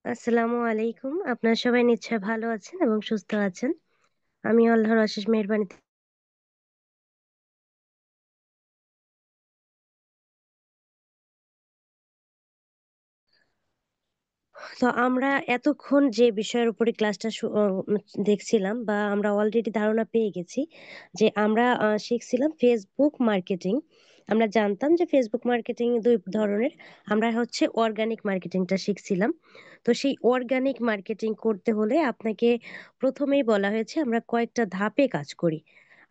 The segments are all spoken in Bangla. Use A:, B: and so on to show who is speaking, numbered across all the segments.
A: আসসালামু আলাইকুম। আপনারা সবাই নিশ্চয়ই ভালো আছেন এবং সুস্থ আছেন। আমি আল্লাহর অশেষ মেহেরবানিতে। তো আমরা এতক্ষণ যে বিষয়ের উপরে ক্লাসটা দেখছিলাম বা আমরা অলরেডি ধারণা পেয়ে গেছি যে আমরা শিখছিলাম ফেসবুক মার্কেটিং। আমরা জানতাম যে ফেসবুক মার্কেটিং ২ ধরনের। আমরা হচ্ছে অর্গানিক মার্কেটিংটা শিখছিলাম। তো সেই অর্গানিক মার্কেটিং করতে হলে আপনাকে ১ম এই বলা হয়েছে আমরা কয়েকটা ধাপে কাজ করি।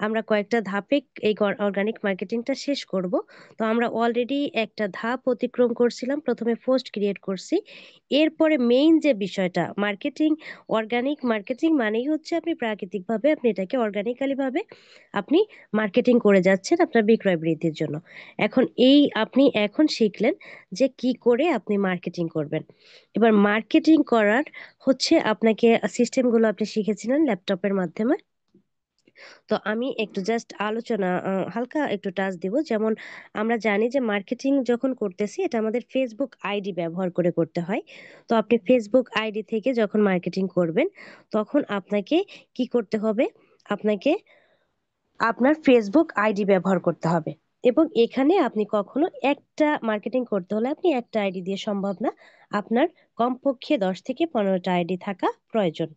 A: আমরা কয়েকটা ধাপে এই অর্গানিক মার্কেটিংটা শেষ করব। তো আমরা অলরেডি একটা ধাপ অতিক্রম করছিলাম। ১ম এ পোস্ট ক্রিয়েট করছি। এরপরে মেইন যে বিষয়টা মার্কেটিং, অর্গানিক মার্কেটিং মানেই হচ্ছে আপনি প্রাকৃতিকভাবে আপনি এটাকে অর্গানিক্যালি ভাবে আপনি মার্কেটিং করে যাচ্ছেন আপনার বিক্রয় বৃদ্ধির জন্য। আপনি এখন শিখলেন যে কি করে আপনি মার্কেটিং করবেন। এবার মার্কেটিং করার হচ্ছে আপনাকে সিস্টেমগুলো আপনি শিখেছিলেন ল্যাপটপের মাধ্যমে। তো আমি একটু জাস্ট আলোচনা হালকা একটু টাচ দিব। যেমন আমরা জানি যে মার্কেটিং যখন করতেছি এটা আমাদের ফেসবুক আইডি ব্যবহার করে করতে হয়। তো আপনি ফেসবুক আইডি থেকে যখন মার্কেটিং করবেন, তখন আপনাকে কি করতে হবে? আপনাকে আপনার ফেসবুক আইডি ব্যবহার করতে হবে। এবং এখানে আপনি কখনো একটা মার্কেটিং করতে হলে আপনি একটা আইডি দিয়ে সম্ভব না। আপনার কমপক্ষে ১০ থেকে ১৫ টা আইডি থাকা প্রয়োজন।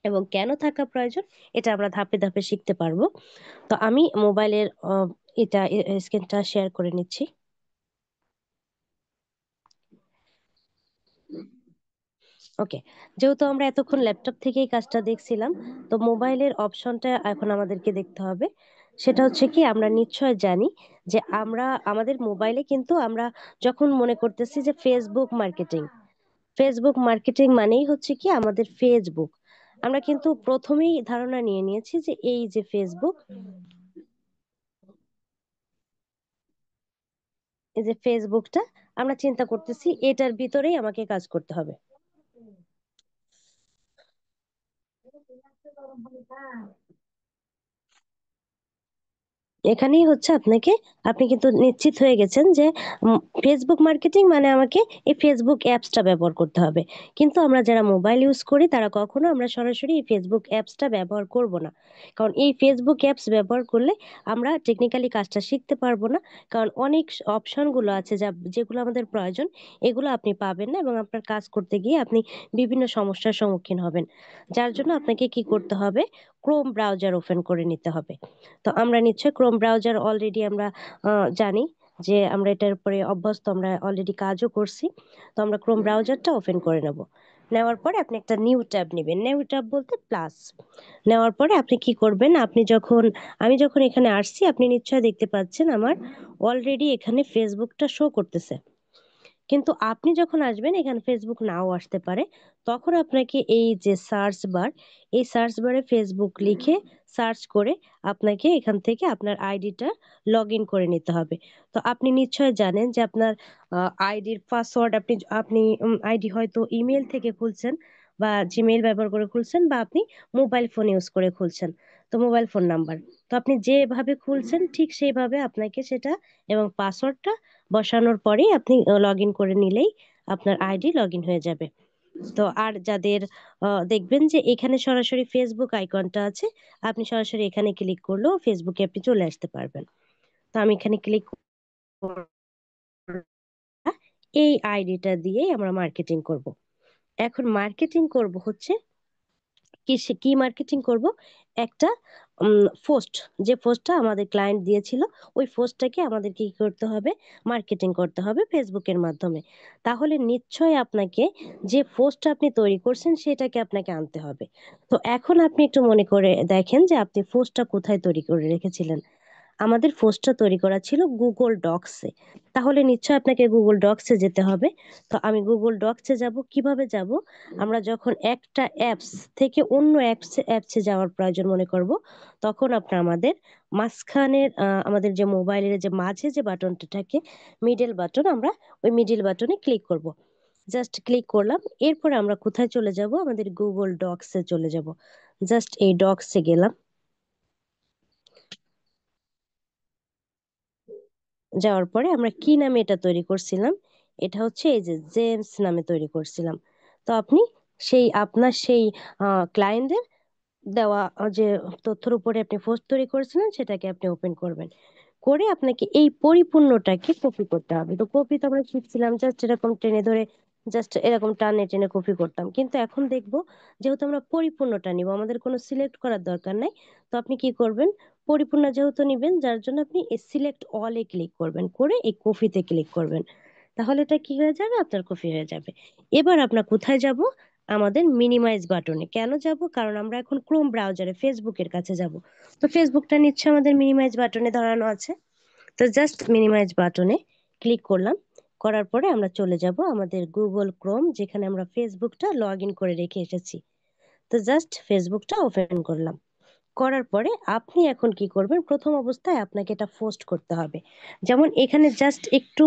A: এবং কেন থাকা প্রয়োজন? এটা আমরা ধাপে, ধাপে শিখতে পারব। তো আমি মোবাইলের এটা স্ক্রিনটা শেয়ার করে নিচ্ছি। ওকে। যেহেতু আমরা এতক্ষণ ল্যাপটপ থেকেই কাজটা দেখছিলাম, তো মোবাইলের অপশনটা এখন আমাদেরকে দেখতে হবে। সেটা হচ্ছে কি আমরা নিশ্চয় জানি যে আমরা আমাদের মোবাইলে কিন্তু আমরা যখন মনে করতেছি যে ফেসবুক মার্কেটিং, ফেসবুক মার্কেটিং মানেই হচ্ছে কি আমাদের ফেসবুক। আমরা কিন্তু ১ম এই ধারণা নিয়ে নিয়েছি যে এই যে ফেসবুক, এই যে ফেসবুকটা আমরা চিন্তা করতেছি এটার ভিতরেই আমাকে কাজ করতে হবে। এখানেই হচ্ছে আপনি কিন্তু নিশ্চিত হয়ে গেছেন যে ফেসবুক মার্কেটিং মানে আমাকে এই ফেসবুক অ্যাপসটা ব্যবহার করতে হবে। কিন্তু আমরা যারা মোবাইল ইউজ করি তারা কখনো আমরা সরাসরি এই ফেসবুক অ্যাপসটা ব্যবহার করব না। কারণ এই ফেসবুক অ্যাপস ব্যবহার করলে আমরা টেকনিক্যালি কাজটা শিখতে পারবো না। কারণ অনেক অপশনগুলো আছে যেগুলো আমাদের প্রয়োজন, এগুলো আপনি পাবেন না এবং আপনার কাজ করতে গিয়ে আপনি বিভিন্ন সমস্যার সম্মুখীন হবেন। যার জন্য আপনাকে কি করতে হবে? ক্রোম ব্রাউজার ওপেন করে নিতে হবে। তো আমরা নিশ্চয়ই ক্রোম ব্রাউজার অলরেডি আমরা জানি যে আমরা এটার উপরে অভ্যস্ত, আমরা অলরেডি কাজও করছি। তো আমরা ক্রোম ব্রাউজারটা ওপেন করে নেব। নেওয়ার পরে আপনি একটা নিউ ট্যাব নিবেন। নিউ ট্যাব বলতে প্লাস। নেওয়ার পরে আপনি কি করবেন? আমি যখন এখানে আসছি আপনি নিশ্চয়ই দেখতে পাচ্ছেন আমার অলরেডি এখানে ফেসবুকটা শো করতেছে। কিন্তু আপনি যখন আসবেন এখানে ফেসবুক নাও আসতে পারে। তখন আপনাকে এই যে সার্চ বার, এই সার্চ বারে ফেসবুক লিখে সার্চ করে আপনাকে এখান থেকে আপনার আইডিটা লগ ইন করে নিতে হবে। তো আপনি নিশ্চয় জানেন যে আপনার আইডির পাসওয়ার্ড আপনি আইডি হয়তো ইমেল থেকে খুলছেন বা জিমেইল ব্যবহার করে খুলছেন বা আপনি মোবাইল ফোন ইউজ করে খুলছেন। তো মোবাইল ফোন নাম্বার। তো আপনি যেভাবে খুলছেন ঠিক সেইভাবে আপনাকে সেটা এবং পাসওয়ার্ডটা বসানোর পরেই আপনি লগ ইন করে নিলেই আপনার আইডি লগ ইন হয়ে যাবে। তো আর যাদের দেখবেন যে এখানে সরাসরি ফেসবুক আইকনটা আছে, আপনি সরাসরি এখানে ক্লিক করলেও ফেসবুকে আপনি চলে আসতে পারবেন। তো আমি এখানে ক্লিক এই আইডিটা দিয়েই আমরা মার্কেটিং করব। এখন মার্কেটিং করব হচ্ছে কি মার্কেটিং করব? একটা পোস্ট, যে পোস্টটা আমাদের ক্লায়েন্ট দিয়েছিল ওই পোস্টটাকে আমাদের কি করতে হবে? মার্কেটিং করতে হবে ফেসবুকের মাধ্যমে। তাহলে নিশ্চয়ই আপনাকে যে পোস্টটা আপনি তৈরি করছেন সেটাকে আপনাকে আনতে হবে। তো এখন আপনি একটু মনে করে দেখেন যে আপনি পোস্টটা কোথায় তৈরি করে রেখেছিলেন। আমাদের পোস্টটা তৈরি করা ছিল গুগল ডক্সে। তাহলে নিশ্চয়ই আপনাকে গুগল ডক্সে যেতে হবে। তো আমি গুগল ডক্সে যাব। কিভাবে যাব? আমরা যখন একটা অ্যাপস থেকে অন্য অ্যাপসে যাওয়ার প্রয়োজন মনে করব, তখন আমাদের মাঝখানের আমাদের যে মোবাইলের যে মাঝে যে বাটনটা থাকে, মিডল বাটন, আমরা ওই মিডল বাটনে ক্লিক করব। জাস্ট ক্লিক করলাম। এরপরে আমরা কোথায় চলে যাব? আমাদের গুগল ডক্সে চলে যাব। জাস্ট এই ডক্সে গেলাম। যাওয়ার পরে আমরা কি নামে এটা তৈরি করছিলাম? এটা হচ্ছে এই যে জেমস নামে তৈরি করছিলাম। তো আপনি সেই আপনার সেই ক্লায়েন্টদের দেওয়া যে তথ্যের উপরে আপনি পোস্ট তৈরি করেছিলেন সেটাকে আপনি ওপেন করবেন। করে আপনাকে এই পরিপূর্ণটাকে কপি করতে হবে। তো কপি তো আমরা শিখছিলাম জাস্ট এরকম টেনে ধরে, জাস্ট এরকম টানে টেনে কপি করতাম, কিন্তু এখন দেখবো যেহেতু আমরা পরিপূর্ণটা নিব, আমাদের কোনো সিলেক্ট করার দরকার নাই। তো আপনি কি করবেন, পরিপূর্ণ যেহেতু নিবেন যার জন্য আপনি এই সিলেক্ট অলে ক্লিক করবেন, করে এই কপিতে ক্লিক করবেন। তাহলে এটা কি হয়ে যাবে, আপনার কপি হয়ে যাবে। এবার আমরা কোথায় যাব, আমাদের মিনিমাইজ বাটনে কেন যাব, কারণ আমরা এখন ক্রোম ব্রাউজারে ফেসবুকের কাছে যাব। তো ফেসবুকটা নিচ্ছে আমাদের মিনিমাইজ বাটনে ধরানো আছে। তো জাস্ট মিনিমাইজ বাটনে ক্লিক করলাম। করার পরে আমরা চলে যাব আমাদের গুগল ক্রোম, যেখানে আমরা ফেসবুকটা লগ ইন করে রেখে এসেছি। তো জাস্ট ফেসবুকটা ওপেন করলাম। করার পরে আপনি এখন কি করবেন, প্রথম অবস্থায় আপনাকে এটা পোস্ট করতে হবে। যেমন এখানে জাস্ট একটু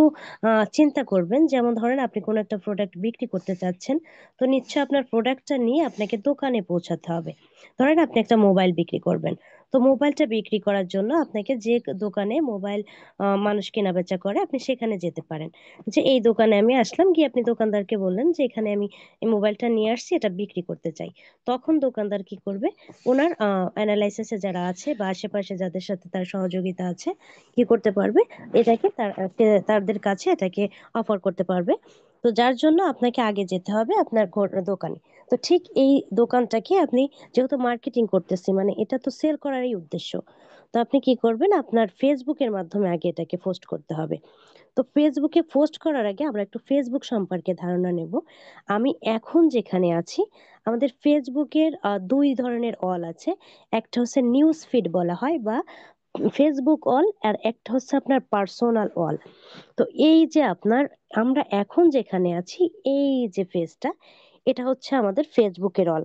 A: চিন্তা করবেন, যেমন ধরেন আপনি কোনো একটা প্রোডাক্ট বিক্রি করতে চাচ্ছেন, তো নিশ্চয়ই আপনার প্রোডাক্টটা নিয়ে আপনাকে দোকানে পৌঁছাতে হবে। ধরেন আপনি একটা মোবাইল বিক্রি করবেন, তো মোবাইলটা বিক্রি করার জন্য আপনাকে যে দোকানে মোবাইল মানুষ কেনা বেচা করে আপনি সেখানে যেতে পারেন। যে এই দোকানে আমি আসলাম, গিয়ে আপনি দোকানদারকে বললেন যে এখানে আমি এই মোবাইলটা নিয়ে আসছি, এটা বিক্রি করতে চাই। তখন দোকানদার কি করবে, ওনার অ্যানালাইসিসে যারা আছে বা আশেপাশে যাদের সাথে তার সহযোগিতা আছে, কি করতে পারবে, এটাকে তাদের কাছে এটাকে অফার করতে পারবে। তো যার জন্য আপনাকে আগে যেতে হবে আপনার দোকানে। তো ঠিক এই দোকানটাকে আপনি, যেহেতু মার্কেটিং করতেছি মানে এটা তো সেল করারই উদ্দেশ্য, তো আপনি কি করবেন, আপনার ফেসবুকের মাধ্যমে আগে এটাকে পোস্ট করতে হবে। তো ফেসবুকে পোস্ট করার আগে আমরা একটু ফেসবুক সম্পর্কে ধারণা নেব। আমি এখন যেখানে আছি, আমাদের ফেসবুকের দুই ধরনের অল আছে। একটা হচ্ছে নিউজ ফিড বলা হয় বা ফেসবুক অল, আর একটা হচ্ছে আপনার পার্সোনাল অল। তো এই যে আপনার, আমরা এখন যেখানে আছি, এই যে পেজটা, এটা হচ্ছে আমাদের ফেসবুকের অল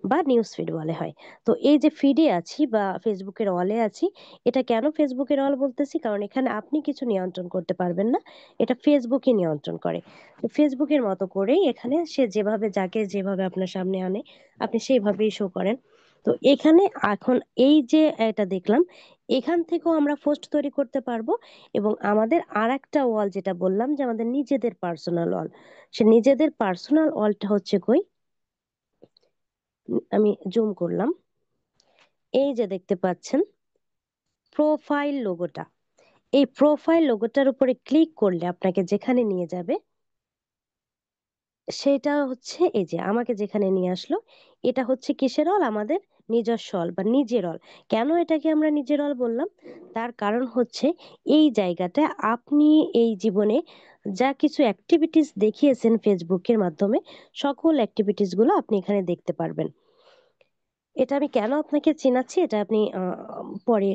A: বা নিউজ ফিড বলে হয়। তো এই যে ফিডে আছি বা ফেসবুকের অলে আছি, এটা কেন ফেসবুকের অল বলতেছি, কারণ এখানে আপনি কিছু নিয়ন্ত্রণ করতে পারবেন না, এটা ফেসবুকই নিয়ন্ত্রণ করে। তো ফেসবুকের মতো করেই এখানে সে যেভাবে যাকে যেভাবে আপনার সামনে আনে, আপনি সেইভাবেই শো করেন। তো এখানে এখন এই যে এটা দেখলাম, এখান থেকেও আমরা পোস্ট তৈরি করতে পারবো। এবং আমাদের আর একটা ওয়াল যেটা বললাম যে আমাদের নিজেদের পার্সোনাল ওয়াল, সে নিজেদের পার্সোনাল ওয়ালটা হচ্ছে কই, আমি জুম করলাম, এই যে দেখতে পাচ্ছেন প্রোফাইল লোগোটা, এই প্রোফাইল লোগোটার উপরে ক্লিক করলে আপনাকে যেখানে নিয়ে যাবে, সেটা হচ্ছে এই যে আমাকে যেখানে নিয়ে আসলো, এটা হচ্ছে কিসের অল, আমাদের নিজস্ব অল বা নিজের অল। কেন এটাকে আমরা নিজের অল বললাম, তার কারণ হচ্ছে এই জায়গাটা আপনি এই জীবনে যা কিছু অ্যাক্টিভিটিস দেখিয়েছেন ফেসবুকের মাধ্যমে, সকল অ্যাক্টিভিটিস গুলো আপনি এখানে দেখতে পারবেন। এটা আমি কেন আপনাকে চেনাচ্ছি, এটা আপনি পরে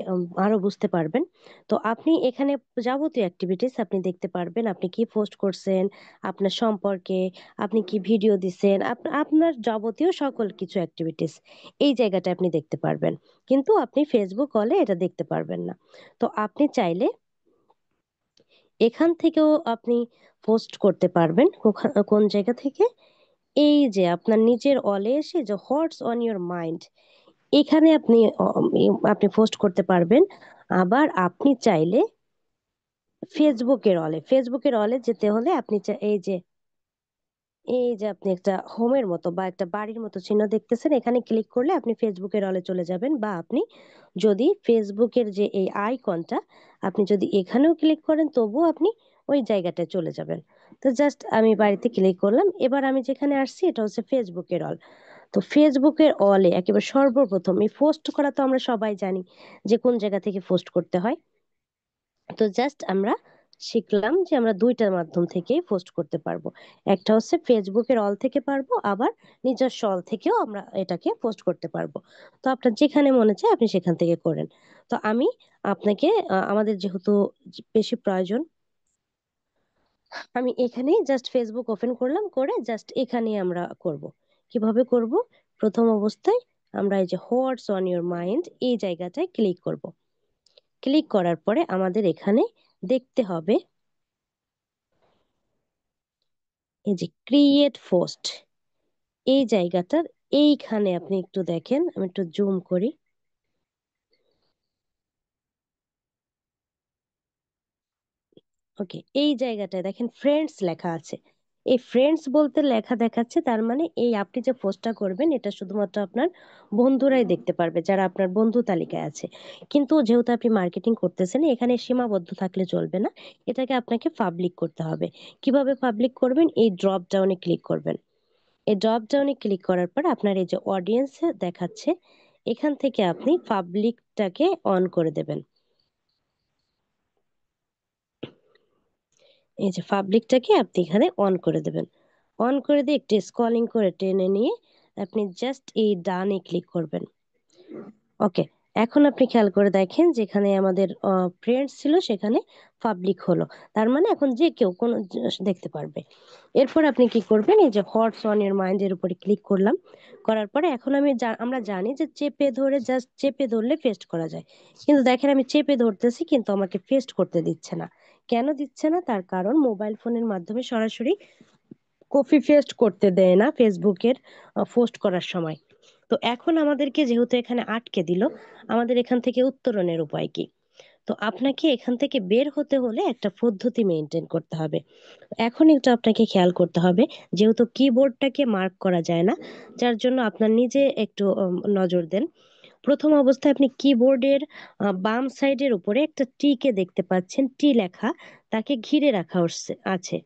A: আরো বুঝতে পারবেন। তো আপনি এখানে যাবতীয় অ্যাক্টিভিটিস আপনি দেখতে পারবেন, আপনি কি পোস্ট করছেন আপনার সম্পর্কে, আপনি কি ভিডিও দিছেন, আপনার যাবতীয় সকল কিছু অ্যাক্টিভিটিস এই জায়গাটা আপনি দেখতে পারবেন। কিন্তু আপনি ফেসবুক হলে এটা দেখতে পারবেন না। তো আপনি চাইলে এখান থেকেও আপনি পোস্ট করতে পারবেন। কোন জায়গা থেকে, এই যে আপনার নিজের অলে এসে যে হোয়াটস অন ইউর মাইন্ড, এখানে আপনি আপনি পোস্ট করতে পারবেন। আবার আপনি চাইলে ফেসবুকের অলে যেতে হলে আপনি এই যে আপনি একটা হোমের মতো বা একটা বাড়ির মতো চিহ্ন দেখতেছেন, এখানে ক্লিক করলে আপনি ফেসবুকের অলে চলে যাবেন। বা আপনি যদি ফেসবুকের যে এই আইকনটা, আপনি যদি এখানেও ক্লিক করেন তবুও আপনি ওই জায়গাটায় চলে যাবেন। তো জাস্ট আমি বাড়িতে ক্লিক করলাম, এবার আমি যেখানে আসছি এটা হচ্ছে ফেসবুকের অল। তো ফেসবুকের অলে একেবারে সর্বপ্রথম এই পোস্ট করা তো আমরা সবাই জানি যে কোন জায়গা থেকে পোস্ট করতে হয়। তো জাস্ট আমরা শিখলাম যে আমরা দুইটার মাধ্যম থেকেই পোস্ট করতে পারবো। একটা হচ্ছে ফেসবুকের অল থেকে পারবো, আবার নিজস্ব অল থেকেও আমরা এটাকে পোস্ট করতে পারবো। তো আপনার যেখানে মনে চায় আপনি সেখান থেকে করেন। তো আমি আপনাকে আমাদের যেহেতু বেশি প্রয়োজন, আমি এখানেই জাস্ট ফেসবুক ওপেন করলাম, করে জাস্ট এখানেই আমরা করব। কিভাবে করব, প্রথম অবস্থায় আমরা এই যে হোয়াটস অন ইউর মাইন্ড এই জায়গাটায় ক্লিক করব। ক্লিক করার পরে আমাদের এখানে দেখতে হবে এই যে ক্রিয়েট পোস্ট, এই জায়গাটার এইখানে আপনি একটু দেখেন, আমি একটু জুম করি। ওকে, এই জায়গাটায় দেখেন ফ্রেন্ডস লেখা আছে। এই ফ্রেন্ডস বলতে লেখা দেখাচ্ছে, তার মানে এই আপনি যে পোস্টটা করবেন এটা শুধুমাত্র আপনার বন্ধুরাই দেখতে পারবে, যারা আপনার বন্ধু তালিকায় আছে। কিন্তু যেহেতু আপনি মার্কেটিং করতেছেন, এখানে সীমাবদ্ধ থাকলে চলবে না, এটাকে আপনাকে পাবলিক করতে হবে। কিভাবে পাবলিক করবেন? এই ড্রপ ডাউনে ক্লিক করবেন। এই ড্রপ ডাউনে ক্লিক করার পর আপনার এই যে অডিয়েন্স দেখাচ্ছে, এখান থেকে আপনি পাবলিকটাকে অন করে দেবেন। এই যে পাবলিকটাকে আপনি এখানে অন করে দেবেন। অন করে দিয়ে একটু স্ক্রলিং করে টেনে নিয়ে আপনি জাস্ট এই ডানে ক্লিক করবেন। ওকে, এখন আপনি খেয়াল করে দেখেন যেখানে আমাদের ফ্রেন্ডস ছিল সেখানে পাবলিক হলো। তার মানে এখন যে কেউ কোনো দেখতে পারবে। এরপর আপনি কি করবেন? এই যে হটস অন এর মাইন্ডের উপরে ক্লিক করলাম। করার পরে এখন আমরা জানি যে চেপে ধরে, জাস্ট চেপে ধরলে পেস্ট করা যায়। কিন্তু দেখেন আমি চেপে ধরতেছি কিন্তু আমাকে পেস্ট করতে দিচ্ছে না। কেন দিচ্ছে না? তার কারণ মোবাইল ফোনের মাধ্যমে সরাসরি কপি পেস্ট করতে দেয় না ফেসবুকের পোস্ট করার সময়। তো এখন আমাদেরকে যেহেতু এখানে আটকে দিল, আমাদের এখান থেকে উত্তরণের উপায় কি? তো আপনাকে এখান থেকে বের হতে হলে একটা পদ্ধতি মেনটেন করতে হবে। এখন একটু আপনাকে খেয়াল করতে হবে, যেহেতু কিবোর্ডটাকে মার্ক করা যায় না, যার জন্য আপনার নিজে একটু নজর দেন। প্রথম অবস্থায় আপনি কিবোর্ডের বাম সাইডের উপরে একটা টি কে দেখতে পাচ্ছেন, টি লেখা, তাকে ঘিরে রাখা আছে,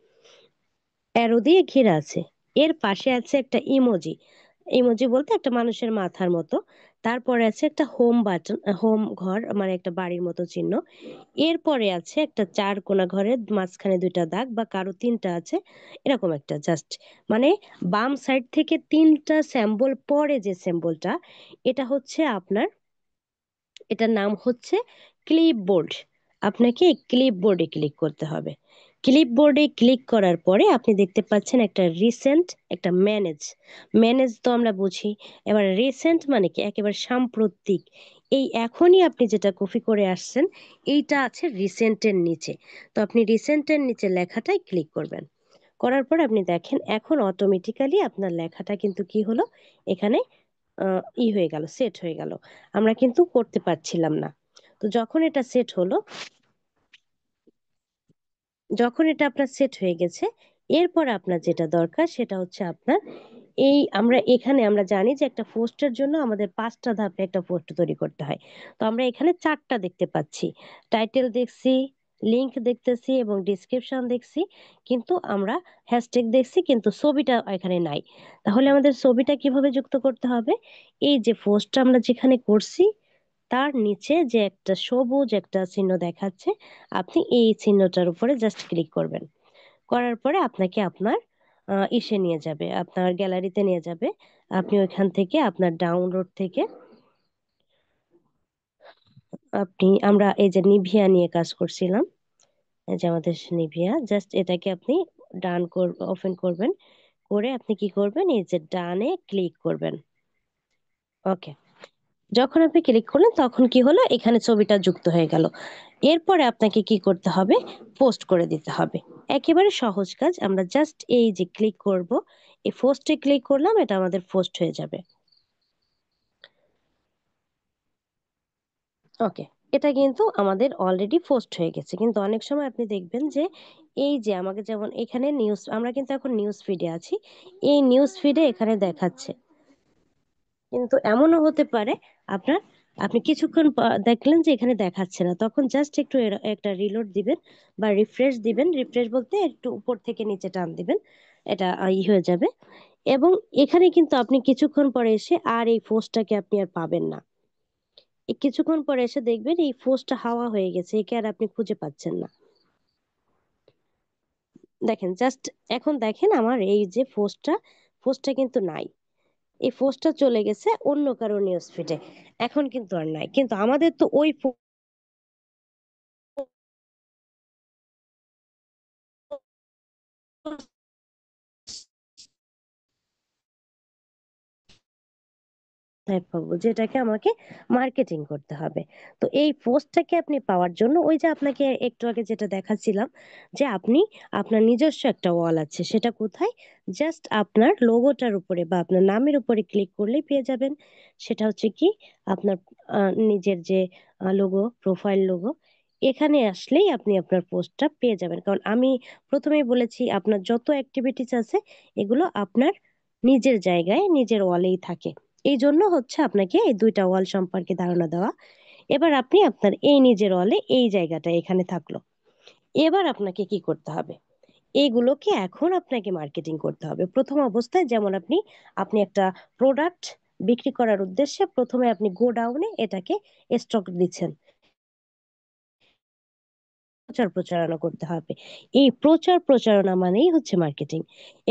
A: অ্যারো দিয়ে ঘেরা আছে। এর পাশে আছে একটা ইমোজি। ইমোজি বলতে একটা মানুষের মাথার মতো। তারপরে আছে একটা হোম বাটন, হোম ঘর মানে একটা বাড়ির মতো চিহ্ন। এরপরে আছে একটা চার কোনা ঘরের মাঝখানে দুইটা দাগ, বা কারো তিনটা আছে, এরকম একটা জাস্ট, মানে বাম সাইড থেকে তিনটা সিম্বল পরে যে সিম্বলটা, এটা হচ্ছে আপনার, এটার নাম হচ্ছে ক্লিপবোর্ড। আপনাকে এই ক্লিপবোর্ডে ক্লিক করতে হবে। ক্লিপবোর্ডে ক্লিক করার পরে আপনি দেখতে পাচ্ছেন একটা রিসেন্ট, একটা ম্যানেজ। ম্যানেজ তো আমরা বুঝি। এবার রিসেন্ট মানে কি? একেবারে সাম্প্রতিক। এই এখনই আপনি যেটা কপি করে আসছেন, এইটা আছে রিসেন্টের নিচে। তো আপনি রিসেন্টের নিচে লেখাটাই ক্লিক করবেন। করার পর আপনি দেখেন এখন অটোমেটিক্যালি আপনার লেখাটা কিন্তু কি হলো, এখানে হয়ে গেল, সেট হয়ে গেল। আমরা কিন্তু করতে পারছিলাম না। তো যখন এটা আপনার সেট হয়ে গেছে, এরপর আপনার যেটা দরকার সেটা হচ্ছে আপনার এই, আমরা জানি যে একটা পোস্টের জন্য আমাদের 5টা ধাপে একটা পোস্ট তৈরি করতে হয়। তো আমরা এখানে 4টা দেখতে পাচ্ছি। টাইটেল দেখছি, লিংক দেখতেছি এবং ডিসক্রিপশন দেখছি, কিন্তু আমরা হ্যাশট্যাগ দেখছি কিন্তু ছবিটা এখানে নাই। তাহলে আমাদের ছবিটা কিভাবে যুক্ত করতে হবে? এই যে পোস্টটা আমরা যেখানে করছি, তার নিচে যে একটা সবুজ একটা চিহ্ন দেখাচ্ছে, আপনি এই চিহ্নটার উপরে জাস্ট ক্লিক করবেন। করার পরে আপনাকে আপনার ইসে নিয়ে যাবে, আপনার গ্যালারিতে নিয়ে যাবে। আপনি ওইখান থেকে আপনার ডাউনলোড থেকে আমরা এই যে নিভিয়া নিয়ে কাজ করছিলাম, এই যে আমাদের নিভিয়া, জাস্ট এটাকে আপনি ওপেন করবেন। করে আপনি কি করবেন? এই যে ডানে ক্লিক করবেন। ওকে, যখন আপনি ক্লিক করলেন তখন কি হলো, এখানে ছবিটা যুক্ত হয়ে গেল। এরপরে আপনাকে কি করতে হবে? পোস্ট করে দিতে হবে। একেবারে সহজ কাজ। আমরা জাস্ট এই যে ক্লিক করব, এই পোস্টে ক্লিক করলাম, এটা আমাদের পোস্ট হয়ে যাবে। ওকে, এটা কিন্তু আমাদের অলরেডি পোস্ট হয়ে গেছে। কিন্তু অনেক সময় আপনি দেখবেন যে এই যে আমাকে যেমন এখানে নিউজ, আমরা কিন্তু এখন নিউজ ফিডে আছি, এই নিউজ ফিডে এখানে দেখাচ্ছে। কিন্তু এমনও হতে পারে আপনার, আপনি কিছুক্ষণ দেখলেন যে এখানে দেখাচ্ছে না, তখন জাস্ট একটু একটা রিলোড দিবেন বা রিফ্রেশ দিবেন। রিফ্রেশ বলতে একটু উপর থেকে নিচে টান দিবেন, এটা হয়ে যাবে। এবং এখানে কিন্তু আপনি কিছুক্ষণ পরে এসে আর এই পোস্টটাকে আপনি আর পাবেন না। এই কিছুক্ষণ পরে এসে দেখবেন এই পোস্টটা হাওয়া হয়ে গেছে, একে আর আপনি খুঁজে পাচ্ছেন না। দেখেন জাস্ট, এখন দেখেন আমার এই যে পোস্টটা কিন্তু নাই। এই পোস্টটা চলে গেছে অন্য কারো নিউজ ফিডে, এখন কিন্তু আর নাই। কিন্তু আমাদের তো ওই পাবো, যেটাকে আমাকে মার্কেটিং করতে হবে। তো এই পোস্টটাকে আপনি পাওয়ার জন্য ওই যে আপনাকে একটু আগে যেটা দেখাচ্ছিলাম, যে আপনি আপনার নিজস্ব একটা ওয়াল আছে, সেটা কোথায়? জাস্ট আপনার লোগোটার উপরে বা আপনার নামের উপরে ক্লিক করলেই পেয়ে যাবেন। সেটা হচ্ছে কি, আপনার নিজের যে লোগো, প্রোফাইল লোগো, এখানে আসলেই আপনি আপনার পোস্টটা পেয়ে যাবেন, কারণ আমি প্রথমেই বলেছি আপনার যত অ্যাক্টিভিটিস আছে এগুলো আপনার নিজের জায়গায় নিজের ওয়ালেই থাকে। এই জন্য হচ্ছে আপনাকে এই দুইটা ওয়াল সম্পর্কে ধারণা দেওয়া। এবার আপনি আপনার এই নিজের ওয়ালে এই জায়গাটা এখানে থাকলো। এবার আপনাকে কি করতে হবে, এইগুলোকে এখন আপনাকে মার্কেটিং করতে হবে। প্রথম অবস্থায় যেমন আপনি আপনি একটা প্রোডাক্ট বিক্রি করার উদ্দেশ্যে প্রথমে আপনি গোডাউনে এটাকে স্টক দিচ্ছেন, প্রচার প্রচারণা করতে হবে। এই প্রচার প্রচারণা মানেই হচ্ছে মার্কেটিং।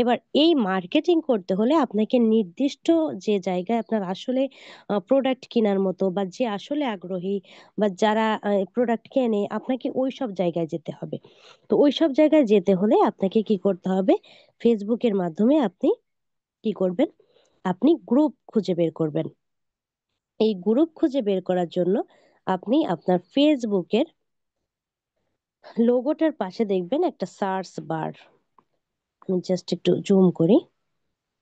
A: এবার এই মার্কেটিং করতে হলে আপনাকে নির্দিষ্ট যে জায়গায় আপনার আসলে প্রোডাক্ট কেনার মতো বা যে আসলে আগ্রহী বা যারা প্রোডাক্ট কেনে, আপনাকে ওই সব জায়গায় যেতে হবে। তো ওই সব জায়গায় যেতে হলে আপনাকে কি করতে হবে, ফেসবুকের মাধ্যমে আপনি কি করবেন, আপনি গ্রুপ খুঁজে বের করবেন। এই গ্রুপ খুঁজে বের করার জন্য আপনি আপনার ফেসবুকের লোগোটার পাশে দেখবেন একটা সার্চ বার। আমি জাস্ট একটু জুম করি।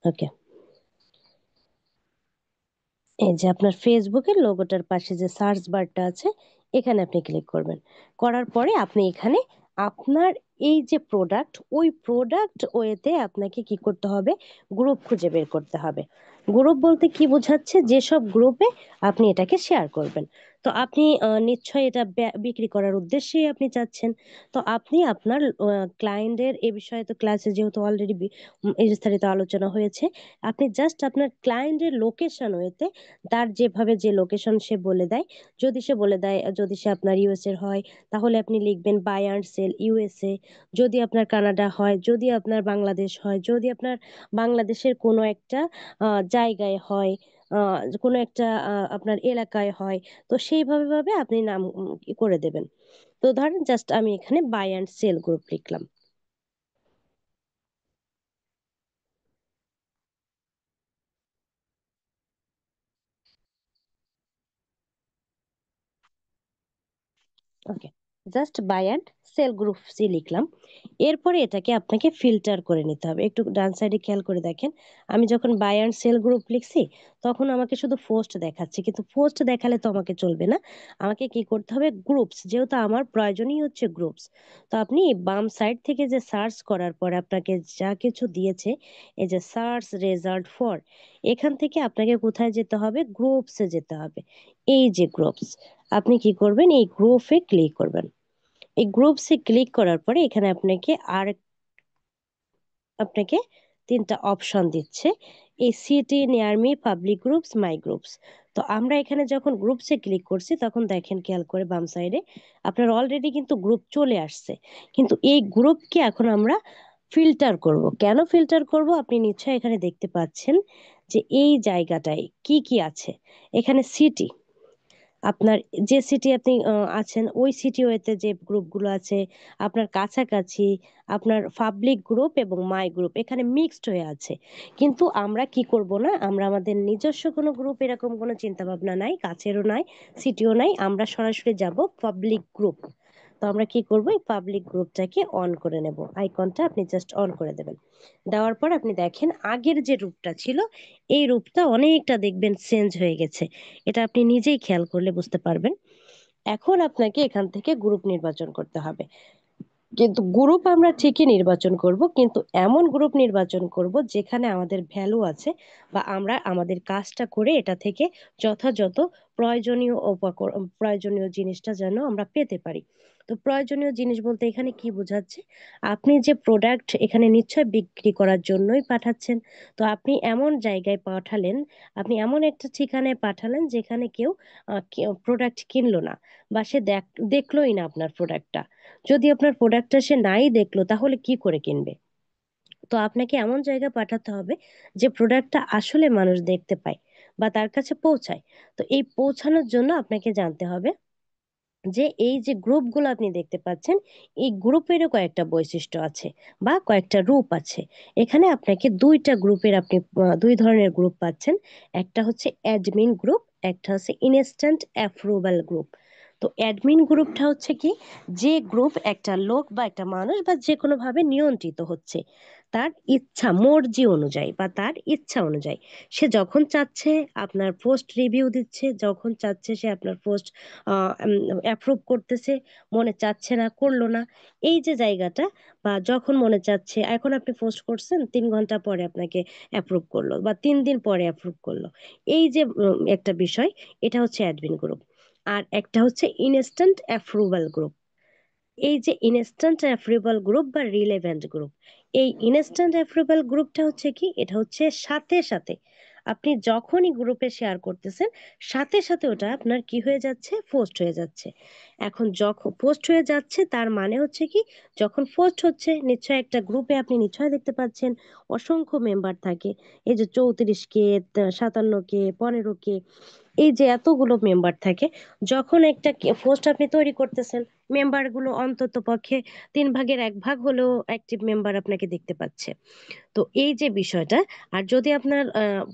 A: ওকে, এই যে আপনার ফেসবুকের লোগোটার পাশে যে সার্চ বারটা আছে, এখানে আপনি ক্লিক করবেন। করার পরে আপনি এখানে আপনার এই যে প্রোডাক্ট, ওই প্রোডাক্ট ওয়েতে আপনাকে কি করতে হবে, গ্রুপ খুঁজে বের করতে হবে। গ্রুপ বলতে কি বোঝাচ্ছে, যেসব গ্রুপে আপনি এটাকে শেয়ার করবেন। তো আপনি নিশ্চয়ই এটা বিক্রি করার উদ্দেশ্যেই আপনি চাচ্ছেন। তো আপনি আপনার ক্লায়েন্টের এ বিষয়ে তো ক্লাসে যেহেতু অলরেডি বিস্তারিত আলোচনা হয়েছে, আপনি জাস্ট আপনার ক্লায়েন্টের লোকেশন ওয়েতে, তার যেভাবে যে লোকেশন সে বলে দেয়, যদি সে বলে দেয়, যদি সে আপনার ইউএস এর হয় তাহলে আপনি লিখবেন বাই অ্যান্ড সেল ইউএসএ। যদি আপনার কানাডা হয়, যদি আপনার বাংলাদেশ হয়, যদি আপনার বাংলাদেশের কোনো একটা জায়গায় হয়, কোনো একটা আপনার এলাকায় হয়, তো সেইভাবে ভাবে আপনি নাম করে দেবেন। তো ধরেন জাস্ট আমি এখানে বাই অ্যান্ড সেল গ্রুপ লিখলাম। Okay, just buy and sell group C লিখলাম। এরপরে এটাকে আপনাকে ফিল্টার করে নিতে হবে। একটু ডান সাইডে খেয়াল করে দেখেন, আমি যখন বাই অ্যান্ড সেল গ্রুপ লিখছি তখন আমাকে শুধু পোস্ট দেখাচ্ছে, কিন্তু পোস্ট দেখালে তো আমাকে চলবে না। আমাকে কি করতে হবে, গ্রুপস, যেহেতু আমার প্রয়োজনই হচ্ছে গ্রুপস। তো আপনি বাম সাইড থেকে যে সার্চ করার পর আপনাকে যা কিছু দিয়েছে, এই যে সার্চ রেজাল্ট ফর, এখান থেকে আপনাকে কোথায় যেতে হবে, গ্রুপসে যেতে হবে। এই যে গ্রুপস, আপনি কি করবেন, এই গ্রুপে ক্লিক করবেন। এই গ্রুপসে ক্লিক করার পরে এখানে আপনাকে তিনটা অপশন দিচ্ছে, এই city near me, public groups, my groups. তো আমরা এখানে যখন গ্রুপসে ক্লিক করছি তখন দেখেন খেয়াল করে বাম সাইডে আপনার অলরেডি কিন্তু গ্রুপ চলে আসছে। কিন্তু এই গ্রুপকে এখন আমরা ফিল্টার করব। কেন ফিল্টার করব, আপনি নিশ্চয়ই এখানে দেখতে পাচ্ছেন যে এই জায়গাটায় কি কি আছে। এখানে সিটি, আপনার যে সিটি আপনি আছেন ওই সিটি ওয়েতে যে গ্রুপগুলো আছে আপনার কাছাকাছি, আপনার পাবলিক গ্রুপ এবং মাই গ্রুপ এখানে মিক্সড হয়ে আছে। কিন্তু আমরা কি করব না, আমরা আমাদের নিজস্ব কোনো গ্রুপ এরকম কোনো চিন্তা ভাবনা নাই, কাছেরও নাই, সিটিও নাই, আমরা সরাসরি যাব পাবলিক গ্রুপ। তো আমরা কি করব, এই পাবলিক গ্রুপটাকে অন করে নেব। আইকনটা আপনি জাস্ট অন করে দেবেন। দেওয়ার পর আপনি দেখেন আগের যে রূপটা ছিল এই রূপটা অনেকটা দেখবেন চেঞ্জ হয়ে গেছে। এটা আপনি নিজেই খেয়াল করলে বুঝতে পারবেন। এখন আপনাকে এখান থেকে গ্রুপ নির্বাচন করতে হবে। কিন্তু গ্রুপ আমরা ঠিকই নির্বাচন করব, কিন্তু এমন গ্রুপ নির্বাচন করব যেখানে আমাদের ভ্যালু আছে, বা আমরা আমাদের কাজটা করে এটা থেকে যথাযথ প্রয়োজনীয় প্রয়োজনীয় জিনিসটা যেন আমরা পেতে পারি। তো প্রয়োজনীয় জিনিস বলতে এখানে কি বোঝাচ্ছে, আপনি যে প্রোডাক্ট এখানে নিশ্চয় বিক্রি করার জন্যই পাঠাচ্ছেন। তো আপনি এমন জায়গায় পাঠালেন, আপনি এমন একটা ঠিকানায় পাঠালেন যেখানে কেউ প্রোডাক্ট কিনলো না, বা সে দেখলোই না আপনার প্রোডাক্টটা। যদি আপনার প্রোডাক্টটা সে নাই দেখলো তাহলে কি করে কিনবে। তো আপনাকে এমন জায়গায় পাঠাতে হবে যে প্রোডাক্টটা আসলে মানুষ দেখতে পায় বা তার কাছে পৌঁছায়। তো এই পৌঁছানোর জন্য আপনাকে জানতে হবে যে এই যে গ্রুপগুলো আপনি দেখতে পাচ্ছেন, এই গ্রুপেরও কয়েকটা বৈশিষ্ট্য আছে বা কয়েকটা রূপ আছে। এখানে আপনাকে দুইটা গ্রুপের আপনি দুই ধরনের গ্রুপ পাচ্ছেন। একটা হচ্ছে অ্যাডমিন গ্রুপ, একটা হচ্ছে ইনস্ট্যান্ট অ্যাপ্রুভাল গ্রুপ। তো অ্যাডমিন গ্রুপটা হচ্ছে কি, যে গ্রুপ একটা লোক বা একটা মানুষ বা যে কোনো ভাবে নিয়ন্ত্রিত হচ্ছে তার ইচ্ছা মর্জি অনুযায়ী বা তার ইচ্ছা অনুযায়ী, সে যখন চাচ্ছে আপনার পোস্ট রিভিউ দিচ্ছে, যখন চাচ্ছে সে আপনার পোস্ট অ্যাপ্রুভ করতেছে, মনে চাচ্ছে না করলো না। এই যে জায়গাটা, বা যখন মনে চাচ্ছে, এখন আপনি পোস্ট করছেন 3 ঘন্টা পরে আপনাকে অ্যাপ্রুভ করলো বা 3 দিন পরে অ্যাপ্রুভ করলো, এই যে একটা বিষয়, এটা হচ্ছে অ্যাডমিন গ্রুপ। আর একটা হচ্ছে ইনস্ট্যান্ট অ্যাপ্রুভাল গ্রুপ। এই যে ইনস্ট্যান্ট অ্যাপ্রুভাল গ্রুপ বা রিলেভেন্ট গ্রুপ, এই ইনস্ট্যান্ট অ্যাপ্রুভাল গ্রুপটা হচ্ছে কি, এটা হচ্ছে সাথে সাথে আপনি যখনই গ্রুপে শেয়ার করতেছেন, সাথে সাথে ওটা আপনার কি হয়ে যাচ্ছে, পোস্ট হয়ে যাচ্ছে। এখন যখন পোস্ট হয়ে যাচ্ছে তার মানে হচ্ছে কি, যখন পোস্ট হচ্ছে নিশ্চয় একটা গ্রুপে আপনি নিশ্চয় দেখতে পাচ্ছেন অসংখ্য মেম্বার থাকে। এই যে 34 কে, 57 কে, 15 কে, এই যে এতগুলো মেম্বার থাকে, যখন একটা পোস্ট আপনি তৈরি করতেছেন, মেম্বার গুলো অন্তত পক্ষে 3/1 ভাগ হলেও অ্যাক্টিভ মেম্বার আপনাকে দেখতে পাচ্ছে। তো এই যে বিষয়টা, আর যদি আপনার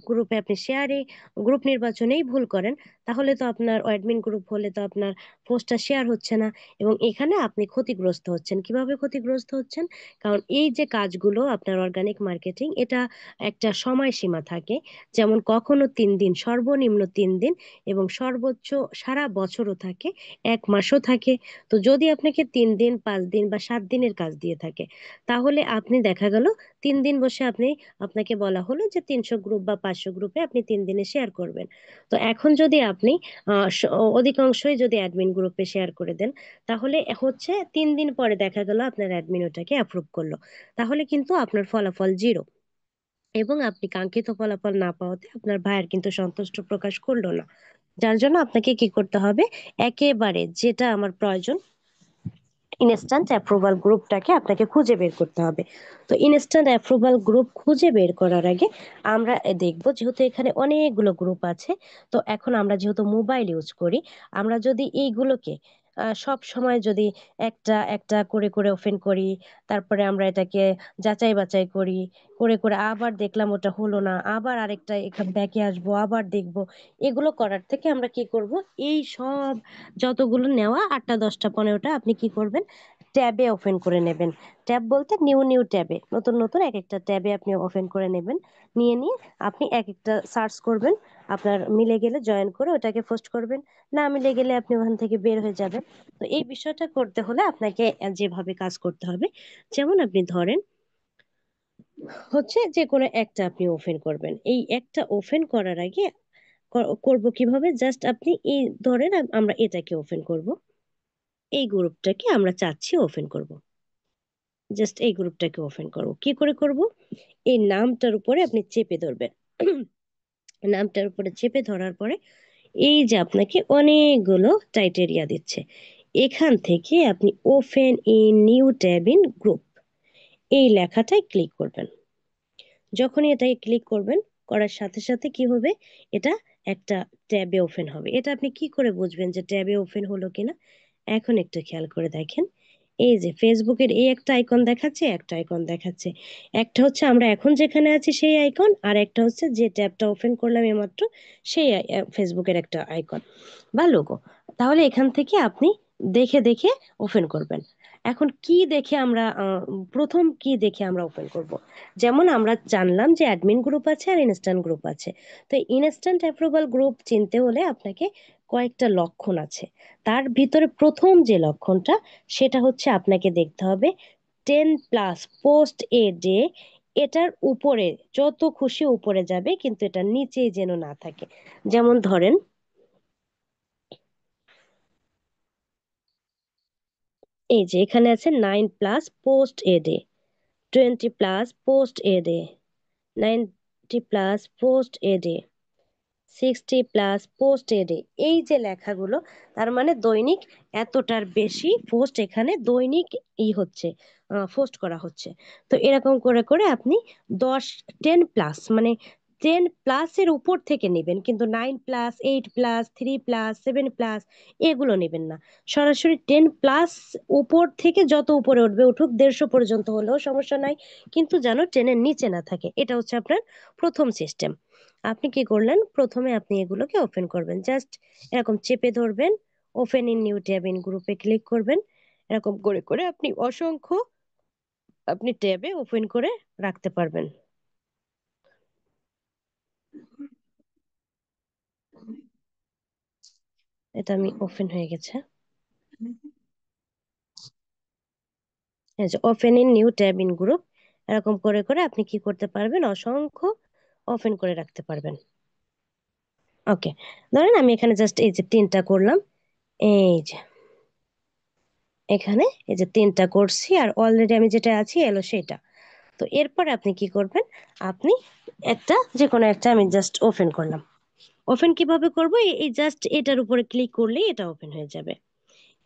A: গ্রুপে আপনি শেয়ারে গ্রুপ নির্বাচনেই ভুল করেন, তাহলে তো আপনার অ্যাডমিন গ্রুপ হলে তো আপনার পোস্টটা শেয়ার হচ্ছে না, এবং এখানে আপনি ক্ষতিগ্রস্ত হচ্ছেন। কিভাবে ক্ষতিগ্রস্ত হচ্ছেন? কারণ এই যে কাজগুলো আপনার অর্গানিক মার্কেটিং, এটা একটা সময়সীমা থাকে। যেমন কখনো 3 দিন, সর্বনিম্ন 3 দিন, এবং সর্বোচ্চ সারা বছরও থাকে, 1 মাসও থাকে। তো যদি আপনাকে 3 দিন, 5 দিন বা 7 দিনের কাজ দিয়ে থাকে, তাহলে আপনি দেখা গেল 3 দিন বসে আপনি, আপনাকে বলা হলো যে 300 গ্রুপ বা 500 গ্রুপে আপনি 3 দিনে শেয়ার করবেন। তো এখন যদি আপনি অধিকাংশই যদি অ্যাডমিন গ্রুপে শেয়ার করে দেন, তাহলে হচ্ছে 3 দিন পরে দেখা গেল আপনার অ্যাডমিন ওটাকে অ্যাপ্রুভ করলো, তাহলে কিন্তু আপনার ফলাফল জিরো, এবং আপনি কাঙ্ক্ষিত ফলাফল না পাওয়াতে আপনার ভাইয়ের কিন্তু সন্তুষ্ট প্রকাশ করলো না। যার জন্য আপনাকে কি করতে হবে, একেবারে যেটা আমার প্রয়োজন, ইনস্ট্যান্ট অ্যাপ্রুভাল গ্রুপটাকে আপনাকে খুঁজে বের করতে হবে। তো ইনস্ট্যান্ট অ্যাপ্রুভাল গ্রুপ খুঁজে বের করার আগে আমরা দেখব, যেহেতু এখানে অনেকগুলো গ্রুপ আছে, তো এখন আমরা যেহেতু মোবাইল ইউজ করি, আমরা যদি এইগুলোকে সব সময় যদি একটা একটা করে করে ওপেন করি, তারপরে আমরা এটাকে যাচাই বাছাই করি, করে করে আবার দেখলাম ওটা হলো না, আবার আরেকটা এখান ব্যাকে আসবো, আবার দেখব, এগুলো করার থেকে আমরা কি করব, এই সব যতগুলো নেওয়া 8টা 10টা 15টা আপনি কি করবেন, ট্যাবে ওপেন করে নেবেন। ট্যাব বলতে নিউ নিউ ট্যাবে, নতুন নতুন এক একটা ট্যাবে আপনি ওপেন করে নেবেন। নিয়ে নিয়ে আপনি এক একটা সার্চ করবেন, আপনার মিলে গেলে জয়েন করে ওটাকে পোস্ট করবেন, না মিলে গেলে আপনি ওখান থেকে বের হয়ে যাবেন। তো এই বিষয়টা করতে হলে আপনাকে যেভাবে কাজ করতে হবে, যেমন আপনি ধরেন হচ্ছে যে কোনো একটা আপনি ওপেন করবেন, এই একটা ওপেন করার আগে করব কিভাবে, জাস্ট আপনি এই ধরেন আমরা এটাকে ওপেন করব, এই গ্রুপটাকে আমরা চাচ্ছি ওপেন করব, জাস্ট এই গ্রুপটাকে ওপেন করব, কি করে করব, এই নামটার উপরে আপনি চেপে ধরবেন। নামটার উপরে চেপে ধরার পরে এই যে আপনাকে অনেকগুলো ক্রাইটেরিয়া দিচ্ছে, এখান থেকে আপনি open in new tab in group, এই লেখাটায় ক্লিক করবেন। যখনই এটাই ক্লিক করবেন, করার সাথে সাথে কি হবে, এটা একটা ট্যাবে ওপেন হবে। এটা আপনি কি করে বুঝবেন যে ট্যাবে ওপেন হলো কিনা? এখন একটু খেয়াল করে দেখেন, এই যে ফেসবুকের এই একটা আইকন দেখাচ্ছে, একটা আইকন দেখাচ্ছে, একটা হচ্ছে আমরা এখন যেখানে আছি সেই আইকন, আর একটা হচ্ছে যে ট্যাবটা ওপেন করলাম এইমাত্র সেই ফেসবুকের একটা আইকন বা লোগো। তাহলে এখান থেকে আপনি দেখে দেখে ওপেন করবেন। এখন কি দেখে আমরা প্রথম কি দেখে আমরা ওপেন করব, যেমন আমরা জানলাম যে অ্যাডমিন গ্রুপ আছে আর ইনস্ট্যান্ট গ্রুপ আছে। তো ইনস্ট্যান্ট অ্যাপ্রুভাল গ্রুপ চিনতে হলে আপনাকে কয়েকটা লক্ষণ আছে, তার ভিতরে প্রথম যে লক্ষণটা, সেটা হচ্ছে আপনাকে দেখতে হবে 10+ পোস্ট এ ডে, এটার উপরে যত খুশি উপরে যাবে, কিন্তু এটা নিচে যেন না থাকে। যেমন ধরেন এই যে এখানে আছে 9+ post a day, 20+ post a day, 90+ post a day, 60+ post a day. এই যে লেখাগুলো, তার মানে দৈনিক এতটার বেশি পোস্ট এখানে দৈনিক হচ্ছে, পোস্ট করা হচ্ছে। তো এরকম করে করে আপনি 10+ মানে 10+ এর উপর থেকে নেবেন, কিন্তু 9+, 8+, 3+, 7+ এগুলো নেবেন না। সরাসরি 10+ উপর থেকে যত উপরে উঠবে উঠুক, 150 পর্যন্ত হলেও সমস্যা নাই, কিন্তু যেন টেনের নিচে না থাকে। এটা হচ্ছে আপনার প্রথম সিস্টেম। আপনি কি করলেন, প্রথমে আপনি এগুলোকে ওপেন করবেন, জাস্ট এরকম চেপে ধরবেন, open in new tab in গ্রুপে ক্লিক করবেন। এরকম করে করে আপনি অসংখ্য আপনি ট্যাবে ওপেন করে রাখতে পারবেন। এটা আমি ওপেন হয়ে গেছে। এই যে open in new tab in group, এরকম করে করে আপনি কি করতে পারবেন, অসংখ্য ওপেন করে রাখতে পারবেন। ওকে, ধরেন আমি এখানে জাস্ট এই যে তিনটা করলাম, এই যে এখানে এই যে তিনটা করছি, আর অলরেডি আমি যেটা আছি এলো সেটা। তো এরপর আপনি কি করবেন, আপনি একটা যে কোনো একটা আমি জাস্ট ওপেন করলাম। ওপেন কিভাবে করব, এই জাস্ট এটার উপরে ক্লিক করলেই এটা ওপেন হয়ে যাবে।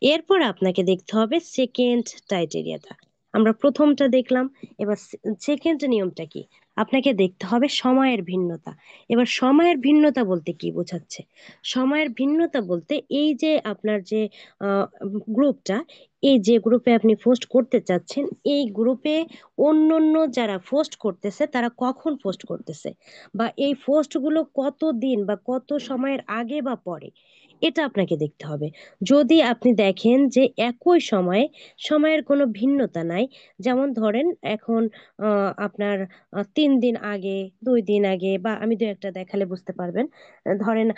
A: এরপর আপনাকে দেখতে হবে সেকেন্ড ক্রাইটেরিয়াটা। আমরা প্রথমটা দেখলাম, এবার সেকেন্ড নিয়মটা কি, আপনাকে দেখতে হবে সময়ের ভিন্নতা। এবার সময়ের ভিন্নতা বলতে কি বোঝাচ্ছে, সময়ের ভিন্নতা বলতে এই যে আপনার যে গ্রুপটা, এই যে গ্রুপে আপনি পোস্ট করতে চাচ্ছেন, এই গ্রুপে অন্য অন্য যারা পোস্ট করতেছে তারা কখন পোস্ট করতেছে, বা এই পোস্টগুলো কত দিন বা কত সময়ের আগে বা পরে, এটা আপনাকে দেখতে হবে। যদি আপনি দেখেন যে একই সময়ে সময়ের কোনো ভিন্নতা নাই, যেমন ধরেন এখন আপনার 3 দিন আগে, 2 দিন আগে, বা আমি দু একটা দেখালে বুঝতে পারবেন। ধরেন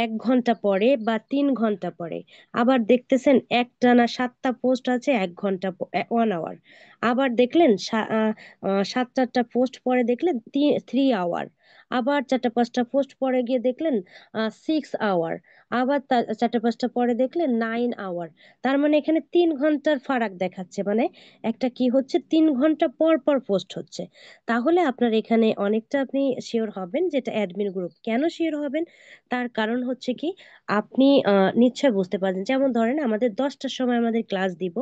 A: 1 ঘন্টা পরে বা 3 ঘন্টা পরে, আবার দেখতেছেন একটানা 7টা পোস্ট আছে 1 ঘন্টা 1 আওয়ার, আবার দেখলেন 7-8টা পোস্ট পরে দেখলেন 3 আওয়ার, আবার 4-5টা পোস্ট পরে গিয়ে দেখলেন 6 আওয়ার, আবার 4-5টা পরে দেখলে 9 আওয়ার। তার মানে এখানে 3 ঘন্টার ফারাক দেখাচ্ছে, মানে একটা কি হচ্ছে, 3 ঘন্টা পর পর পোস্ট হচ্ছে। তাহলে আপনার এখানে অনেকটা আপনি শিওর হবেন যেটা অ্যাডমিন গ্রুপ। কেন শিওর হবেন, তার কারণ হচ্ছে কি, আপনি নিশ্চয় বুঝতে পারছেন, যেমন ধরেন আমাদের 10টার সময় আমাদের ক্লাস দিব,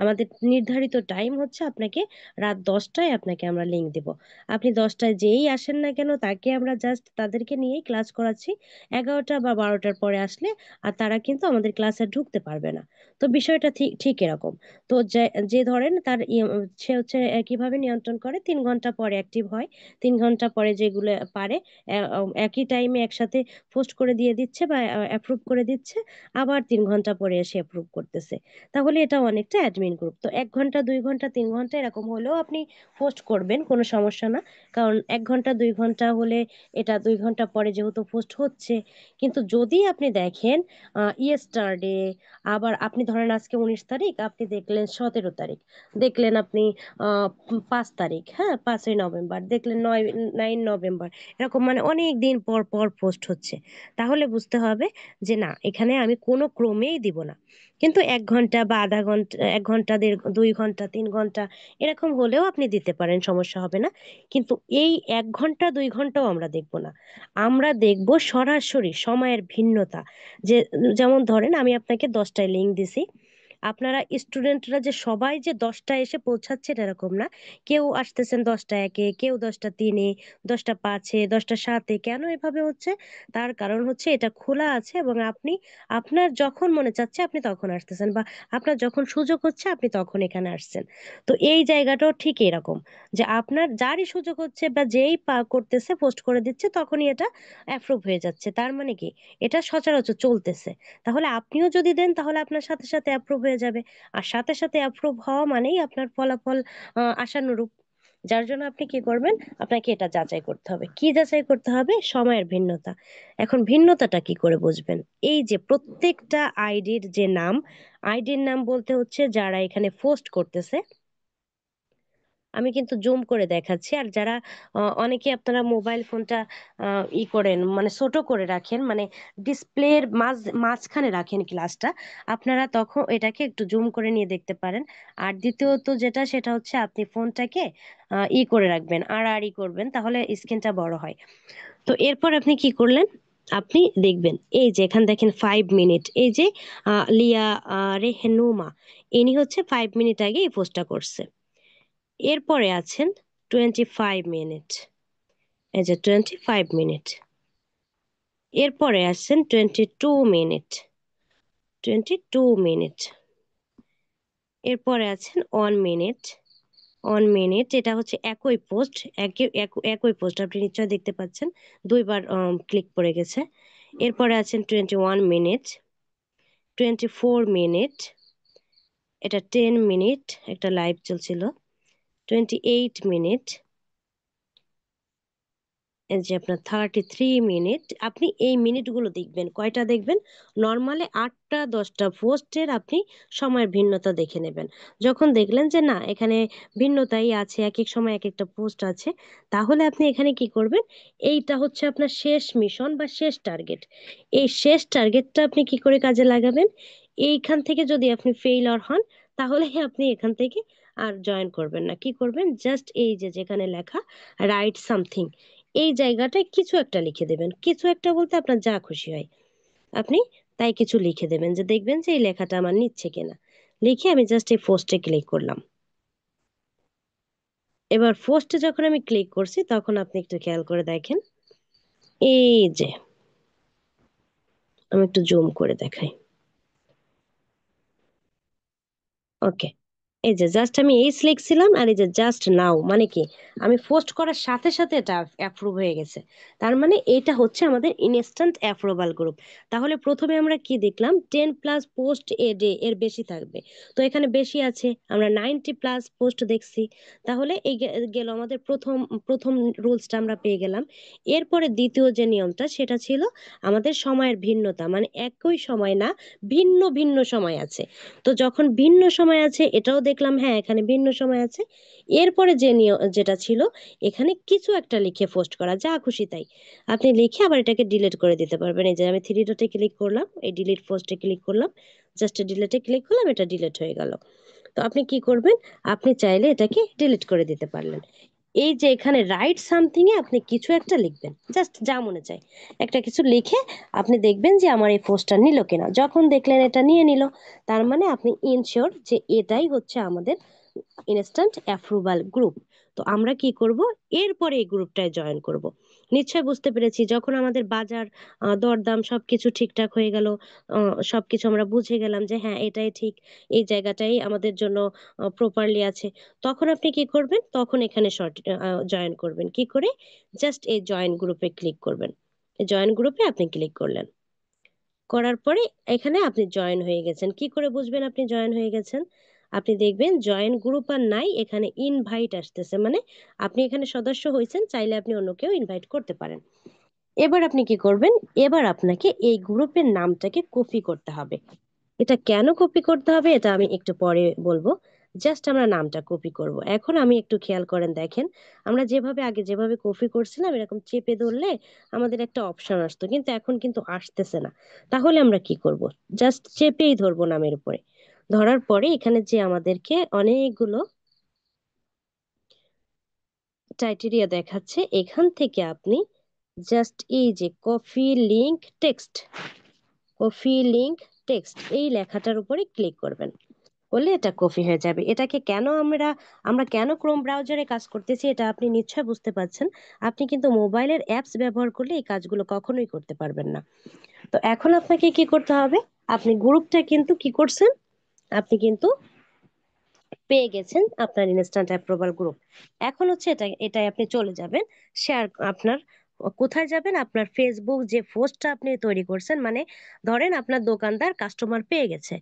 A: আমাদের নির্ধারিত টাইম হচ্ছে আপনাকে রাত 10টায় আপনাকে আমরা লিঙ্ক দেব। আপনি 10টায় যেই আসেন না কেন, তাকে আমরা জাস্ট তাদেরকে নিয়েই ক্লাস করাচ্ছি। 11টা বা 12টার পরে আসলে আর তারা কিন্তু আমাদের ক্লাসে ঢুকতে পারবে না। তো বিষয়টা ঠিক ঠিক এরকম। তো যে যে ধরেন তার সে হচ্ছে কিভাবে নিয়ন্ত্রণ করে, 3 ঘন্টা পরে অ্যাক্টিভ হয়, 3 ঘন্টা পরে যেগুলো পারে একই টাইমে একসাথে পোস্ট করে দিয়ে দিচ্ছে বা অ্যাপ্রুভ করে দিচ্ছে, আবার 3 ঘন্টা পরে এসে অ্যাপ্রুভ করতেছে। তাহলে এটা অনেকটা অ্যাডমিন গ্রুপ। তো 1 ঘন্টা 2 ঘন্টা 3 ঘন্টা এরকম হলেও আপনি পোস্ট করবেন, কোনো সমস্যা না। কারণ 1 ঘন্টা 2 ঘন্টা হলে এটা 2 ঘন্টা পরে যেহেতু পোস্ট হচ্ছে। কিন্তু যদি আপনি দেখেন ইয়েস্টারডে, আবার আপনি ধরেন আজকে 19 তারিখ, আপনি দেখলেন 17 তারিখ, দেখলেন আপনি 5 তারিখ, হ্যাঁ 5ই নভেম্বর, দেখলেন 9 নভেম্বর, এরকম মানে অনেক দিন পর পর পোস্ট হচ্ছে, তাহলে বুঝতে হবে যে না, এখানে আমি কোনো ক্রমেই দিব না। কিন্তু 1 ঘন্টা বা আধা ঘন্টা, 1 ঘন্টা 2 ঘন্টা 3 ঘন্টা এরকম হলেও আপনি দিতে পারেন, সমস্যা হবে না। কিন্তু এই 1 ঘন্টা 2 ঘন্টাও আমরা দেখব না, আমরা দেখব সরাসরি সময়ের ভিন্নতা। যে যেমন ধরেন আমি আপনাকে 10টায় লিঙ্ক দিছি, আপনারা স্টুডেন্টরা যে সবাই যে 10টায় এসে পৌঁছাচ্ছে এরকম না। কেউ আসতেছেন 10টা 1-এ, কেউ 10টা 3-এ, 10টা 5-এ, 10টা 7-এ। কেন এভাবে হচ্ছে, তার কারণ হচ্ছে এটা খোলা আছে এবং আপনি আপনার যখন মনে চাচ্ছে আপনি তখন আসতেছেন, বা আপনার যখন সুযোগ হচ্ছে আপনি তখন এখানে আসছেন। তো এই জায়গাটাও ঠিক এরকম, যে আপনার যারই সুযোগ হচ্ছে বা যেই করতেছে পোস্ট করে দিচ্ছে তখনই এটা অ্যাপ্রুভ হয়ে যাচ্ছে, তার মানে কি এটা সচরাচর চলতেছে। তাহলে আপনিও যদি দেন তাহলে আপনার সাথে সাথে অ্যাপ্রুভ হয়ে যাবে, আর সাথে সাথে অ্যাপ্রুভ হওয়া মানেই আপনার ফলাফল আশানুরূপ। যার জন্য আপনি কি করবেন, আপনাকে এটা যাচাই করতে হবে। কি যাচাই করতে হবে, সময়ের ভিন্নতা। এখন ভিন্নতাটা কি করে বুঝবেন, এই যে প্রত্যেকটা আইডির যে নাম, আইডির নাম বলতে হচ্ছে যারা এখানে পোস্ট করতেছে, আমি কিন্তু জুম করে দেখাচ্ছি। আর যারা অনেকে আপনারা মোবাইল ফোনটা করেন, মানে ছোট করে রাখেন, মানে ডিসপ্লের মাঝখানে রাখেন গ্লাসটা, আপনারা তখন এটাকে একটু জুম করে নিয়ে দেখতে পারেন। আর দ্বিতীয়ত যেটা, সেটা হচ্ছে আপনি ফোনটাকে করে রাখবেন, আর করবেন, তাহলে স্ক্রিনটা বড় হয়। তো এরপর আপনি কি করলেন, আপনি দেখবেন এই যে এখানে দেখেন 5 মিনিট, এই যে লিয়া রেহেনুমা, ইনি হচ্ছে 5 মিনিট আগে এই পোস্টটা করছে। এরপরে আছেন 25 মিনিট, এই যে 25 মিনিট। এরপরে আসছেন 22 মিনিট, 22 মিনিট। এরপরে আছেন 1 মিনিট, 1 মিনিট। এটা হচ্ছে একই পোস্ট, একই পোস্ট আপনি নিশ্চয়ই দেখতে পাচ্ছেন, দুইবার ক্লিক পড়ে গেছে। এরপরে আছেন 21 মিনিট, 24 মিনিট, এটা 10 মিনিট, একটা লাইভ চলছিল। 28 মিনিট, এই যে আপনার 33 মিনিট। আপনি এই মিনিটগুলো দেখবেন, কয়টা দেখবেন, নর্মালি 8টা 10টা পোস্টের আপনি সময়ের ভিন্নতা দেখে নেবেন। যখন দেখলেন যে না এখানে ভিন্নতাই আছে, এক এক সময় এক একটা পোস্ট আছে, তাহলে আপনি এখানে কি করবেন, এইটা হচ্ছে আপনার শেষ মিশন বা শেষ টার্গেট। এই শেষ টার্গেটটা আপনি কি করে কাজে লাগাবেন, এইখান থেকে যদি আপনি ফেইলর হন, তাহলে আপনি এখান থেকে আর জয়েন করবেন না। কি করবেন, জাস্ট এই যে যেখানে লেখা রাইট সামথিং, এই জায়গাটায় কিছু একটা লিখে দেবেন। কিছু একটা বলতে আপনার যা খুশি হয় আপনি তাই কিছু লিখে দেবেন, যে দেখবেন যে এই লেখাটা আমার নিচ্ছে কিনা। লিখে আমি জাস্ট এই পোস্টে ক্লিক করলাম। এবার পোস্টে যখন আমি ক্লিক করছি তখন আপনি একটু খেয়াল করে দেখেন, এই যে আমি একটু জুম করে দেখাই। ওকে, এই যে জাস্ট আমি এই লিখছিলাম, আর এই যে জাস্ট নাও মানে কি, আমি পোস্ট করার সাথে সাথে এটা অ্যাপ্রুভ হয়ে গেছে। তার মানে এটা হচ্ছে আমাদের ইনস্ট্যান্ট অ্যাপ্রুভাল গ্রুপ। তাহলে প্রথমে আমরা কি দেখলাম, 10+ পোস্ট এ ডে এর বেশি থাকবে। তো এখানে বেশি আছে, আমরা 90+ পোস্ট দেখছি। তাহলে এই গেল আমাদের প্রথম প্রথম রুলসটা আমরা পেয়ে গেলাম। এরপরে দ্বিতীয় যে নিয়মটা সেটা ছিল আমাদের সময়ের ভিন্নতা, মানে একই সময় না, ভিন্ন ভিন্ন সময় আছে। তো যখন ভিন্ন সময় আছে এটাও দেখলাম, হ্যাঁ এখানে ভিন্ন সময় আছে। এরপরে যে যেটা ছিল, এখানে কিছু একটা লিখে পোস্ট করা, যা খুশি তাই আপনি লিখে আবার এটাকে ডিলিট করে দিতে পারবেন। এই যে আমি থ্রি ডটে ক্লিক করলাম, এই ডিলিট পোস্টে ক্লিক করলাম, জাস্ট ডিলিটে ক্লিক করলাম, এটা ডিলিট হয়ে গেল। তো আপনি কি করবেন, আপনি চাইলে এটাকে ডিলিট করে দিতে পারলেন। এই যে এখানে রাইট সামথিং এ আপনি কিছু একটা লিখবেন, জাস্ট যা মনে চায় একটা কিছু লিখে আপনি দেখবেন যে আমার এই পোস্টটা নিল কিনা। যখন দেখলেন এটা নিয়ে নিল, তার মানে আপনি ইনশিওর যে এটাই হচ্ছে আমাদের ইনস্ট্যান্ট অ্যাপ্রুভাল গ্রুপ। তো আমরা কি করব, এরপরে এই গ্রুপটায় জয়েন করব। নিশ্চয় বুঝতে পেরেছি, যখন আমাদের বাজার দরদাম সবকিছু ঠিকঠাক হয়ে গেল, সবকিছু আমরা বুঝে গেলাম যে হ্যাঁ এটাই ঠিক, এই জায়গাটাই আমাদের জন্য প্রপারলি আছে, তখন আপনি কি করবেন, তখন এখানে শর্ট জয়েন করবেন। কি করে, জাস্ট এই জয়েন গ্রুপে ক্লিক করবেন। জয়েন গ্রুপে আপনি ক্লিক করলেন, করার পরে এখানে আপনি জয়েন হয়ে গেছেন। কি করে বুঝবেন আপনি জয়েন হয়ে গেছেন, আপনি দেখবেন জয়েন গ্রুপ আর নাই, এখানে ইনভাইট আসতেছে, মানে আপনি এখানে সদস্য হয়েছেন, চাইলে আপনি অন্যকেও ইনভাইট করতে পারেন। এবার আপনি কি করবেন, এবার আপনাকে এই গ্রুপের নামটাকে কপি করতে হবে। এটা কেন কপি করতে হবে এটা আমি একটু পরে বলবো। জাস্ট আমরা নামটা কপি করব। এখন আমি একটু খেয়াল করেন দেখেন, আমরা যেভাবে আগে যেভাবে কপি করছিলাম এরকম চেপে ধরলে আমাদের একটা অপশন আসতো, কিন্তু এখন কিন্তু আসতেছে না। তাহলে আমরা কি করব, জাস্ট চেপেই ধরবো নামের উপরে। ধরার পরে এখানে যে আমাদেরকে অনেকগুলো ক্রাইটেরিয়া দেখাচ্ছে, এখান থেকে আপনি জাস্ট এই যে copy link text, copy link text এই লেখাটার উপরে ক্লিক করবেন। করলে এটা কপি হয়ে যাবে। এটাকে কেন আমরা কেন ক্রোম ব্রাউজারে কাজ করতেছি এটা আপনি নিশ্চয় বুঝতে পারছেন। আপনি কিন্তু মোবাইলের অ্যাপস ব্যবহার করলে এই কাজগুলো কখনোই করতে পারবেন না। তো এখন আপনাকে কি করতে হবে, আপনি গ্রুপটা কিন্তু কি করছেন, আপনি কিন্তু পেয়ে গেছেন আপনার ইনস্ট্যান্ট অ্যাপ্রুভাল গ্রুপ। এখন হচ্ছে এটাই আপনি চলে যাবেন শেয়ার, আপনার কোথায় যাবেন, আপনার ফেসবুক যে পোস্টটা আপনি তৈরি করছেন, মানে ধরেন আপনার দোকানদার কাস্টমার পেয়ে গেছে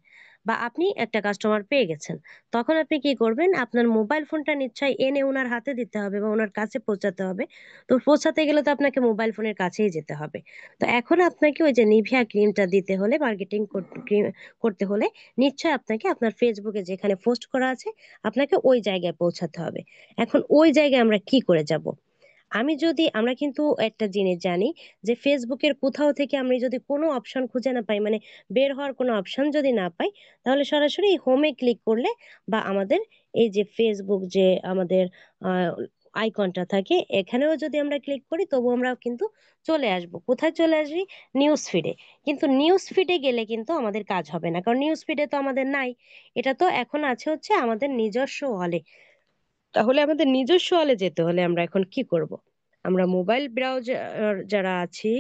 A: বা আপনি একটা কাস্টমার পেয়ে গেছেন, তখন আপনি কি করবেন, আপনার মোবাইল ফোনটা নিশ্চয়ই এনে ওনার হাতে দিতে হবে বা ওনার কাছে পৌঁছাতে হবে। তো পৌঁছাতে গেলে তো আপনাকে মোবাইল ফোনের কাছেই যেতে হবে। তো এখন আপনাকে ওই যে নিভিয়া ক্রিমটা দিতে হলে, মার্কেটিং করতে হলে নিশ্চয় আপনাকে আপনার ফেসবুকে যেখানে পোস্ট করা আছে আপনাকে ওই জায়গায় পৌঁছাতে হবে। এখন ওই জায়গায় আমরা কি করে যাব, আমরা কিন্তু একটা জিনিস জানি যে ফেসবুকের কোথাও থেকে আমরা যদি কোনো অপশন খুঁজে না পাই, মানে বের হওয়ার কোনো অপশন যদি না পাই, তাহলে সরাসরি হোমে ক্লিক করলে বা আমাদের এই যে ফেসবুক যে আমাদের আইকনটা থাকে এখানেও যদি আমরা ক্লিক করি তবু আমরা কিন্তু চলে আসব, কোথায় চলে আসবি, নিউজ ফিডে। কিন্তু নিউজ ফিডে গেলে কিন্তু আমাদের কাজ হবে না, কারণ নিউজ ফিডে তো আমাদের নাই। এটা তো এখন আছে হচ্ছে আমাদের নিজস্ব হলে। তাহলে আমাদের নিজস্ব হলে যেতে হলে আমরা এখন কি করব, আমরা মোবাইল ব্রাউজার যারা আছি,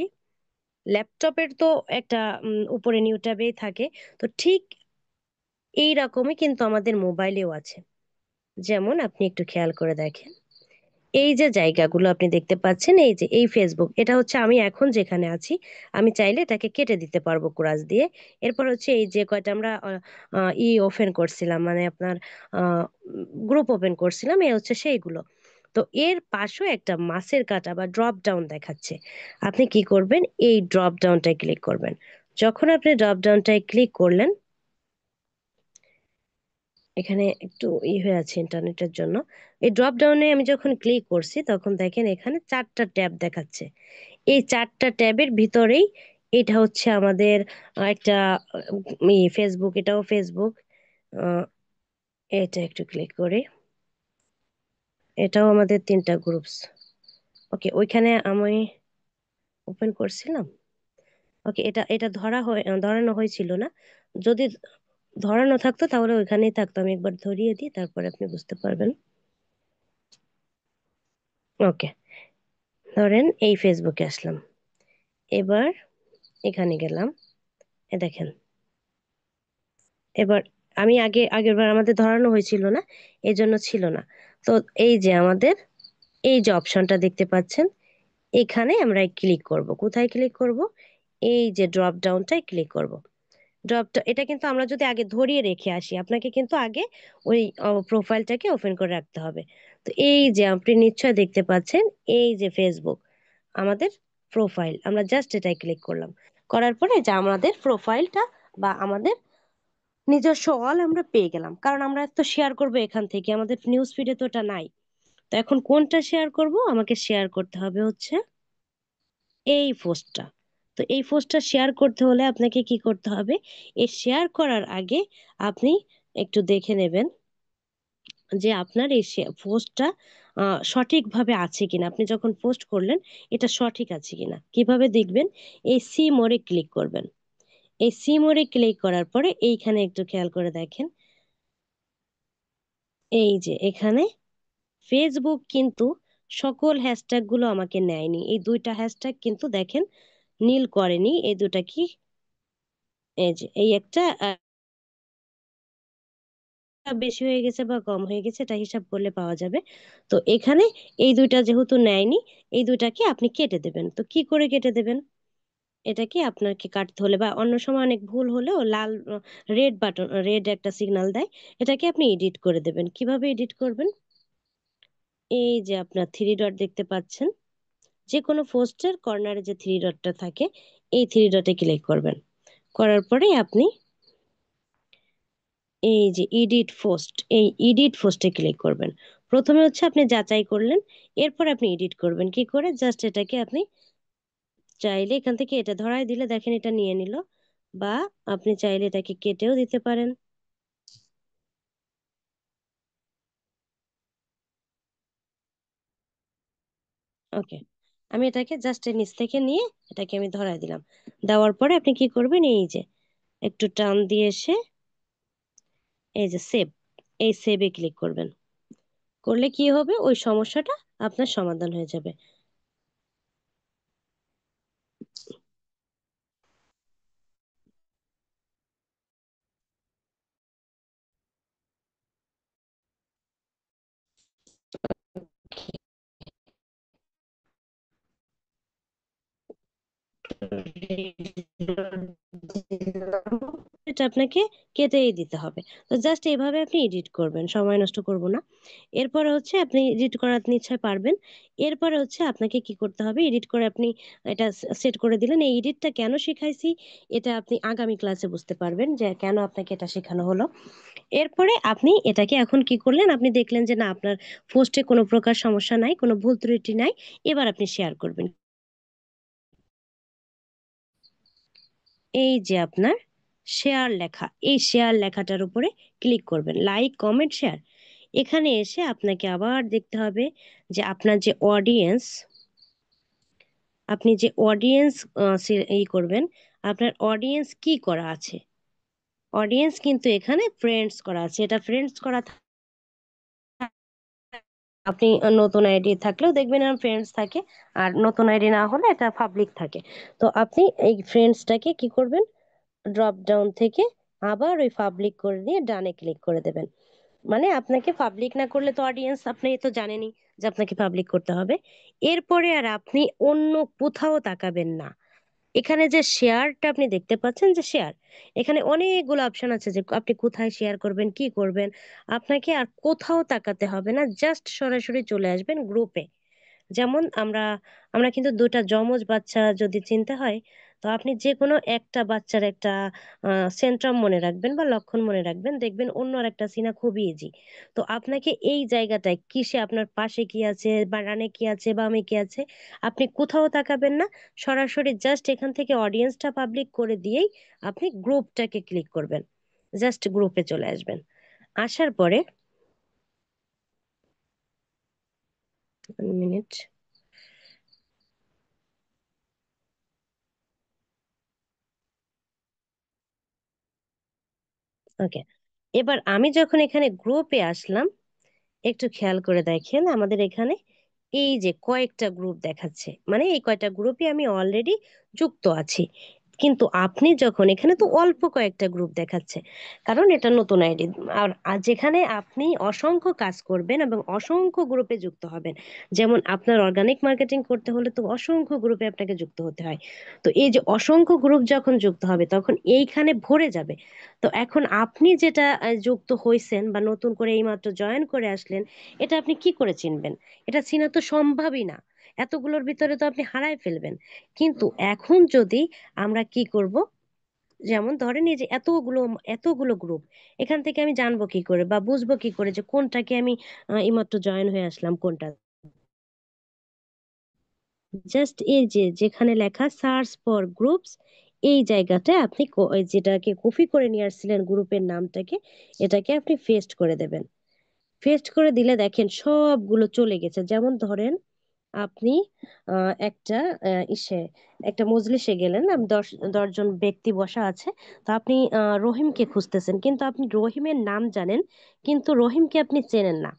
A: ল্যাপটপের তো একটা উপরে নিউ ট্যাবেই থাকে। তো ঠিক এই রকমই কিন্তু আমাদের মোবাইলেও আছে। যেমন আপনি একটু খেয়াল করে দেখেন, এই যে জায়গাগুলো আপনি দেখতে পাচ্ছেন, এই যে এই ফেসবুক, এটা হচ্ছে আমি এখন যেখানে আছি। আমি চাইলে এটাকে কেটে দিতে পারবো কুরাশ দিয়ে। এরপর হচ্ছে এই যে কয়টা আমরা ওপেন করছিলাম, মানে আপনার গ্রুপ ওপেন করছিলাম, এই হচ্ছে সেইগুলো। তো এর পাশেও একটা মাছের কাঁটা বা ড্রপ ডাউন দেখাচ্ছে। আপনি কি করবেন, এই ড্রপ ডাউনটায় ক্লিক করবেন। যখন আপনি ড্রপ ডাউনটায় ক্লিক করলেন, এখানে একটু হয়ে আছে ইন্টারনেটের জন্য। এই ড্রপ ডাউনে আমি যখন ক্লিক করছি তখন দেখেন এখানে চারটা ট্যাব দেখাচ্ছে। এই চারটা ট্যাবের ভিতরেই এটা হচ্ছে আমাদের একটা ফেসবুক, এটাও ফেসবুক। আহ, এটা একটু ক্লিক করি, এটাও আমাদের তিনটা গ্রুপস। ওকে, ওইখানে আমি ওপেন করছিলাম। ওকে, এটা এটা ধরানো হয়েছিল না। যদি ধরানো থাকতো তাহলে ওইখানেই থাকতো, আমি একবার ধরিয়ে দিই, তারপরে আপনি বুঝতে পারবেন। ওকে, ধরেন এই ফেসবুকে আসলাম, এবার এখানে গেলাম। দেখেন, এবার আমি আগের বার আমাদের ধরানো হয়েছিল না, এই জন্য ছিল না। তো এই যে আমাদের এই যে অপশনটা দেখতে পাচ্ছেন, এখানে আমরা ক্লিক করব। কোথায় ক্লিক করব? এই যে ড্রপ ডাউনটায় ক্লিক করব। ড্রপটা এটা কিন্তু আমরা যদি আগে ধরিয়ে রেখে আসি, আপনাকে কিন্তু আগে ওই প্রোফাইলটাকে ওপেন করে রাখতে হবে। তো এই যে আপনি নিশ্চয় দেখতে পাচ্ছেন, এই যে ফেসবুক আমাদের প্রোফাইল, আমরা জাস্ট এটাই ক্লিক করলাম। করার পরে যে আমাদের প্রোফাইলটা বা আমাদের নিজস্ব অল আমরা পেয়ে গেলাম। কারণ আমরা তো শেয়ার করব এখান থেকে, আমাদের নিউজ ফিডে তো এটা নাই। তো এখন কোনটা শেয়ার করব? আমাকে শেয়ার করতে হবে হচ্ছে এই পোস্টটা। তো এই পোস্টটা শেয়ার করতে হলে আপনাকে কি করতে হবে, এই শেয়ার করার আগে আপনি একটু দেখে নেবেন যে আপনার এই পোস্টটা সঠিকভাবে আছে কিনা। আপনি যখন পোস্ট করলেন এটা সঠিক আছে কিনা কিভাবে দেখবেন? এই সি মোড়ে ক্লিক করবেন। এই সি মোড়ে ক্লিক করার পরে এইখানে একটু খেয়াল করে দেখেন, এই যে এখানে ফেসবুক কিন্তু সকল হ্যাশট্যাগ গুলো আমাকে নেয়নি। এই দুইটা হ্যাশট্যাগ কিন্তু দেখেন নীল করেনি। এই দুটা কি, এই যে এই একটা বেশি হয়ে গেছে বা কম হয়ে গেছে এটা হিসাব করলে পাওয়া যাবে। তো এখানে এই দুইটা যেহেতু নেয়নি, এই দুইটাকে আপনি কেটে দেবেন। তো কি করে কেটে দেবেন? এটাকে আপনাকে কাটতে হলে বা অন্য সময় অনেক ভুল হলেও লাল রেড বাটন, রেড একটা সিগন্যাল দেয়, এটাকে আপনি এডিট করে দেবেন। কিভাবে এডিট করবেন? এই যে আপনার থ্রি ডট দেখতে পাচ্ছেন, যে কোনো পোস্টের কর্নারে যে থ্রি ডটটা থাকে, এই থ্রি ডটে ক্লিক করবেন। করার পরে আপনি এই যে এডিট পোস্ট, এই এডিট পোস্টে ক্লিক করবেন। প্রথমে হচ্ছে আপনি যাচাই করলেন, এরপর আপনি এডিট করবেন। কি করে? জাস্ট এটাকে আপনি চাইলে এখান থেকে এটা ধরায় দিলে দেখেন এটা নিয়ে নিল, বা আপনি চাইলে এটাকে কেটেও দিতে পারেন। ওকে, আমি এটাকে জাস্ট নিচ থেকে নিয়ে এটাকে আমি ধরায় দিলাম। দেওয়ার পরে আপনি কি করবেন, এই যে একটু টান দিয়ে এসে এই যে সেভ, এই সেভে ক্লিক করবেন। করলে কি হবে, ওই সমস্যাটা আপনার সমাধান হয়ে যাবে। এটা আপনাকে কেটেই দিতে হবে। তো জাস্ট এইভাবে আপনি এডিট করবেন, সময় নষ্ট করব না। এরপরে হচ্ছে আপনি এডিট করার নিশ্চয় পারবেন। এরপরে হচ্ছে আপনাকে কি করতে হবে, এডিট করে আপনি এটা সেট করে দিলেন। এই এডিটটা কেন শিখাইছি এটা আপনি আগামী ক্লাসে বুঝতে পারবেন যে কেন আপনাকে এটা শেখানো হলো। এরপরে আপনি এটাকে এখন কি করলেন, আপনি দেখলেন যে না, আপনার পোস্টে কোনো প্রকার সমস্যা নাই, কোনো ভুল ত্রুটি নাই। এবার আপনি শেয়ার করবেন। এই যে আপনার শেয়ার লেখা, এই শেয়ার লেখাটার উপরে ক্লিক করবেন, লাইক কমেন্ট শেয়ার। এখানে এসে আপনাকে আবার দেখতে হবে যে আপনার যে অডিয়েন্স, আপনি যে অডিয়েন্স করবেন, আপনার অডিয়েন্স কি করা আছে। অডিয়েন্স কিন্তু এখানে ফ্রেন্ডস করা আছে, এটা ফ্রেন্ডস করা আপনি নতুন আইডি থাকলেও দেখবেন এরকম ফ্রেন্ডস থাকে, আর নতুন আইডি না হলে এটা পাবলিক থাকে। তো আপনি এই ফ্রেন্ডসটাকে কি করবেন, ড্রপ ডাউন থেকে আবার ওই পাবলিক করে দিয়ে ডানে ক্লিক করে দেবেন। মানে আপনাকে পাবলিক না করলে তো অডিয়েন্স, আপনি তো জানেনই যে আপনাকে পাবলিক করতে হবে। এরপরে আর আপনি অন্য কোথাও তাকাবেন না। এখানে যে শেয়ারটা আপনি দেখতে পাচ্ছেন, যে শেয়ার, এখানে অনেকগুলো অপশন আছে যে আপনি কোথায় শেয়ার করবেন, কি করবেন। আপনাকে আর কোথাও তাকাতে হবে না, জাস্ট সরাসরি চলে আসবেন গ্রুপে। যেমন আমরা আমরা কিন্তু দুটা যমজ বাচ্চা যদি চিনতে হয়, তো আপনি যে কোনো একটা বাচ্চার একটা সেন্ট্রাম মনে রাখবেন বা লক্ষণ মনে রাখবেন, দেখবেন অন্য আর একটা চিনা খুবই ইজি। তো আপনাকে এই জায়গাটায় কিসে, আপনার পাশে কি আছে বা ডানে কি আছে বামে কি আছে, আপনি কোথাও তাকাবেন না, সরাসরি জাস্ট এখান থেকে অডিয়েন্সটা পাবলিক করে দিয়েই আপনি গ্রুপটাকে ক্লিক করবেন। জাস্ট গ্রুপে চলে আসবেন। আসার পরে, মিনিট, ওকে। এবার আমি যখন এখানে গ্রুপে আসলাম, একটু খেয়াল করে দেখেন আমাদের এখানে এই যে কয়েকটা গ্রুপ দেখাচ্ছে, মানে এই কয়টা গ্রুপে আমি অলরেডি যুক্ত আছি। কিন্তু আপনি যখন, এখানে তো অল্প কয়েকটা গ্রুপ দেখাচ্ছে, কারণ এটা নতুন আইডি। আর আর যেখানে আপনি অসংখ্য কাজ করবেন এবং অসংখ্য গ্রুপে যুক্ত হবেন, যেমন আপনার অর্গানিক মার্কেটিং করতে হলে তো অসংখ্য গ্রুপে আপনাকে যুক্ত হতে হয়। তো এই যে অসংখ্য গ্রুপ যখন যুক্ত হবে তখন এইখানে ভরে যাবে। তো এখন আপনি যেটা যুক্ত হয়েছেন বা নতুন করে এইমাত্র জয়েন করে আসলেন, এটা আপনি কি করে চিনবেন? এটা চিনা তো সম্ভবই না, এতগুলোর ভিতরে তো আপনি হারায় ফেলবেন। কিন্তু এখন যদি আমরা কি করব, যেমন ধরেন এই যে এতগুলো এতগুলো গ্রুপ, এখান থেকে আমি জানবো কি করে বা বুঝবো কি করে যে কোনটাকে আমি এইমাত্র জয়েন হয়ে আসলাম কোনটা? জাস্ট এই যে যেখানে লেখা সার্চ ফর গ্রুপস, এই জায়গাটায় আপনি এই যেটাকে কপি করে নিয়ে আসছিলেন গ্রুপের নামটাকে, এটাকে আপনি পেস্ট করে দেবেন। পেস্ট করে দিলে দেখেন সবগুলো চলে গেছে। যেমন ধরেন আপনি একটা ইসে একটা মজলিসে গেলেন, 10 জন ব্যক্তি বসা আছে। তো আপনি রহিমকে খুঁজতেছেন, কিন্তু আপনি রহিমের নাম জানেন, কিন্তু রহিমকে আপনি চেনেন না।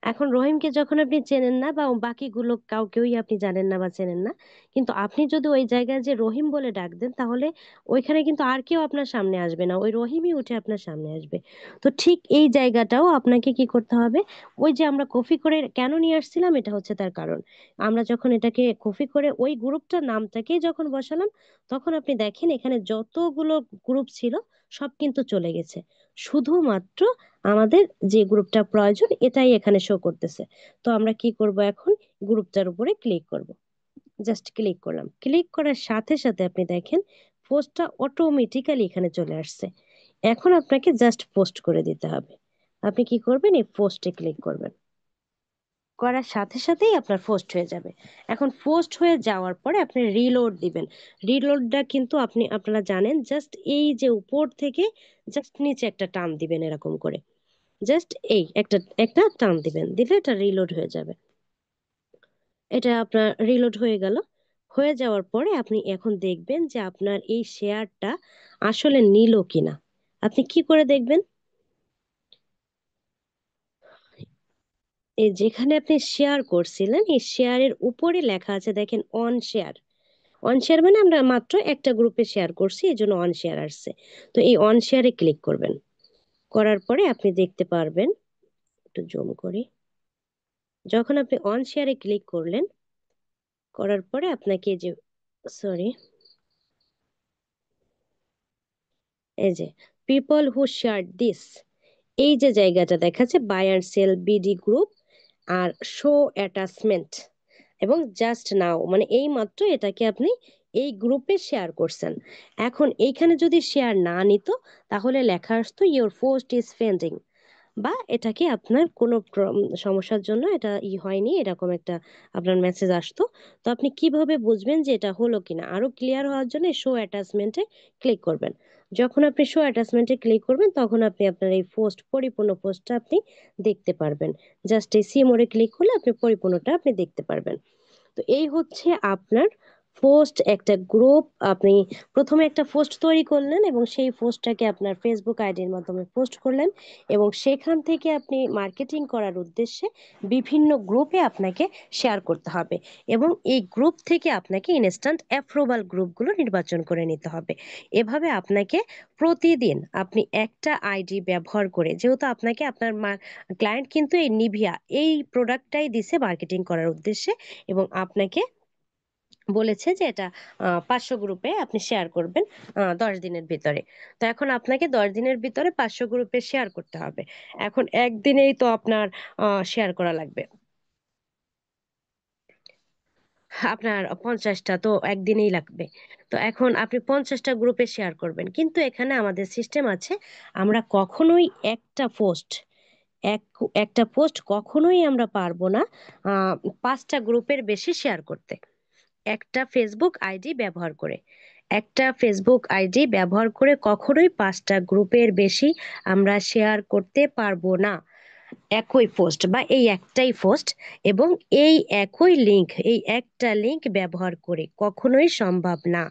A: এখন রহিমকে যখন আপনি চেনেন না বা বাকিগুলো কাউকেই আপনি জানেন না বা চেনেন না, কিন্তু আপনি যদি ওই জায়গায় যে রহিম বলে ডাক দেন, তাহলে ওইখানে কিন্তু আর কেউ আপনার সামনে আসবে না, ওই রহিমই উঠে আপনার সামনে আসবে। তো ঠিক এই জায়গাটাও আপনাকে কি করতে হবে, ওই যে আমরা কপি করে কেন নিয়ে আসছিলাম, এটা হচ্ছে তার কারণ। আমরা যখন এটাকে কপি করে ওই গ্রুপটার নামটাকে যখন বসালাম, তখন আপনি দেখেন এখানে যতগুলো গ্রুপ ছিল সব কিন্তু চলে গেছে। শুধুমাত্র আমাদের যে গ্রুপটা প্রয়োজন এটাই এখানে শো করতেছে। তো আমরা কি করব এখন, গ্রুপটার উপরে ক্লিক করব। জাস্ট ক্লিক করলাম, ক্লিক করার সাথে সাথে আপনি দেখেন পোস্টটা অটোমেটিক্যালি এখানে চলে আসছে। এখন আপনাকে জাস্ট পোস্ট করে দিতে হবে। আপনি কি করবেন, এই পোস্টে ক্লিক করবেন, করার সাথে সাথেই আপনার পোস্ট হয়ে যাবে। এখন পোস্ট হয়ে যাওয়ার পরে আপনি রিলোড দিবেন। রিলোডটা কিন্তু আপনারা জানেন, জাস্ট এই যে উপর থেকে জাস্ট নিচে একটা টান দিবেন এরকম করে। জাস্ট এই একটা একটা টান দিবেন, দিলে এটা রিলোড হয়ে যাবে। এটা আপনার রিলোড হয়ে গেল। হয়ে যাওয়ার পরে আপনি এখন দেখবেন যে আপনার এই শেয়ারটা আসলে নিল কিনা। আপনি কি করে দেখবেন, এই যেখানে আপনি শেয়ার করছিলেন এই শেয়ারের উপরে লেখা আছে দেখেন অন শেয়ার। অন শেয়ার মানে আমরা মাত্র একটা গ্রুপে শেয়ার করছি, এই জন্য অন শেয়ার আসছে। তো এই অন শেয়ারে ক্লিক করবেন। করার পরে আপনি দেখতে পারবেন, একটু জুম করি, যখন আপনি অন শেয়ারে ক্লিক করলেন, করার পরে আপনাকে যে, সরি, এই যে পিপল হু শেয়ার দিস, এই যে জায়গাটা দেখাচ্ছে buy and sell BD group আর শো অ্যাটাচমেন্ট এবং জাস্ট নাও, মানে এই মাত্র এটাকে আপনি এই গ্রুপে শেয়ার করছেন। এখন এইখানে যদি শেয়ার না নিত, তাহলে লেখা আসতো ইওর পোস্ট ইজ পেন্ডিং, বা এটাকে আপনার কোনো সমস্যার জন্য এটা হয়নি, এরকম একটা আপনার মেসেজ আসতো। তো আপনি কিভাবে বুঝবেন যে এটা হলো কিনা, আরো ক্লিয়ার হওয়ার জন্য শো অ্যাটাচমেন্টে ক্লিক করবেন। যখন আপনি শো অ্যাটাচমেন্টে ক্লিক করবেন, তখন আপনি আপনার এই পোস্ট, পরিপূর্ণ পোস্টটা আপনি দেখতে পারবেন। জাস্ট এই সি মোড়ে ক্লিক করলে আপনি পরিপূর্ণটা আপনি দেখতে পারবেন। তো এই হচ্ছে আপনার পোস্ট, একটা গ্রুপ। আপনি প্রথমে একটা পোস্ট তৈরি করলেন এবং সেই পোস্টটাকে আপনার ফেসবুক আইডির মাধ্যমে পোস্ট করলেন, এবং সেখান থেকে আপনি মার্কেটিং করার উদ্দেশ্যে বিভিন্ন গ্রুপে আপনাকে শেয়ার করতে হবে, এবং এই গ্রুপ থেকে আপনাকে ইনস্ট্যান্ট অ্যাপ্রুভাল গ্রুপগুলো নির্বাচন করে নিতে হবে। এভাবে আপনাকে প্রতিদিন আপনি একটা আইডি ব্যবহার করে, যেহেতু আপনাকে আপনার ক্লায়েন্ট কিন্তু এই নিভিয়া এই প্রোডাক্টটাই দিছে মার্কেটিং করার উদ্দেশ্যে, এবং আপনাকে বলেছে যে এটা 500 গ্রুপে আপনি শেয়ার করবেন 10 দিনের ভিতরে। তো এখন আপনাকে 10 দিনের ভিতরে 500 গ্রুপে শেয়ার করতে হবে। এখন একদিনেই তো আপনার শেয়ার করা লাগবে, আপনার 50টা তো একদিনেই লাগবে। তো এখন আপনি 50টা গ্রুপে শেয়ার করবেন, কিন্তু এখানে আমাদের সিস্টেম আছে। আমরা কখনোই এক একটা পোস্ট কখনোই আমরা পারবো না 5টা গ্রুপের বেশি শেয়ার করতে, একটা ফেসবুক আইডি ব্যবহার করে। একটা ফেসবুক আইডি ব্যবহার করে কখনোই 5টা গ্রুপের বেশি আমরা শেয়ার করতে পারবো না একই পোস্ট বা এই একটাই পোস্ট, এবং এই একই লিংক, এই একটা লিংক ব্যবহার করে কখনোই সম্ভব না।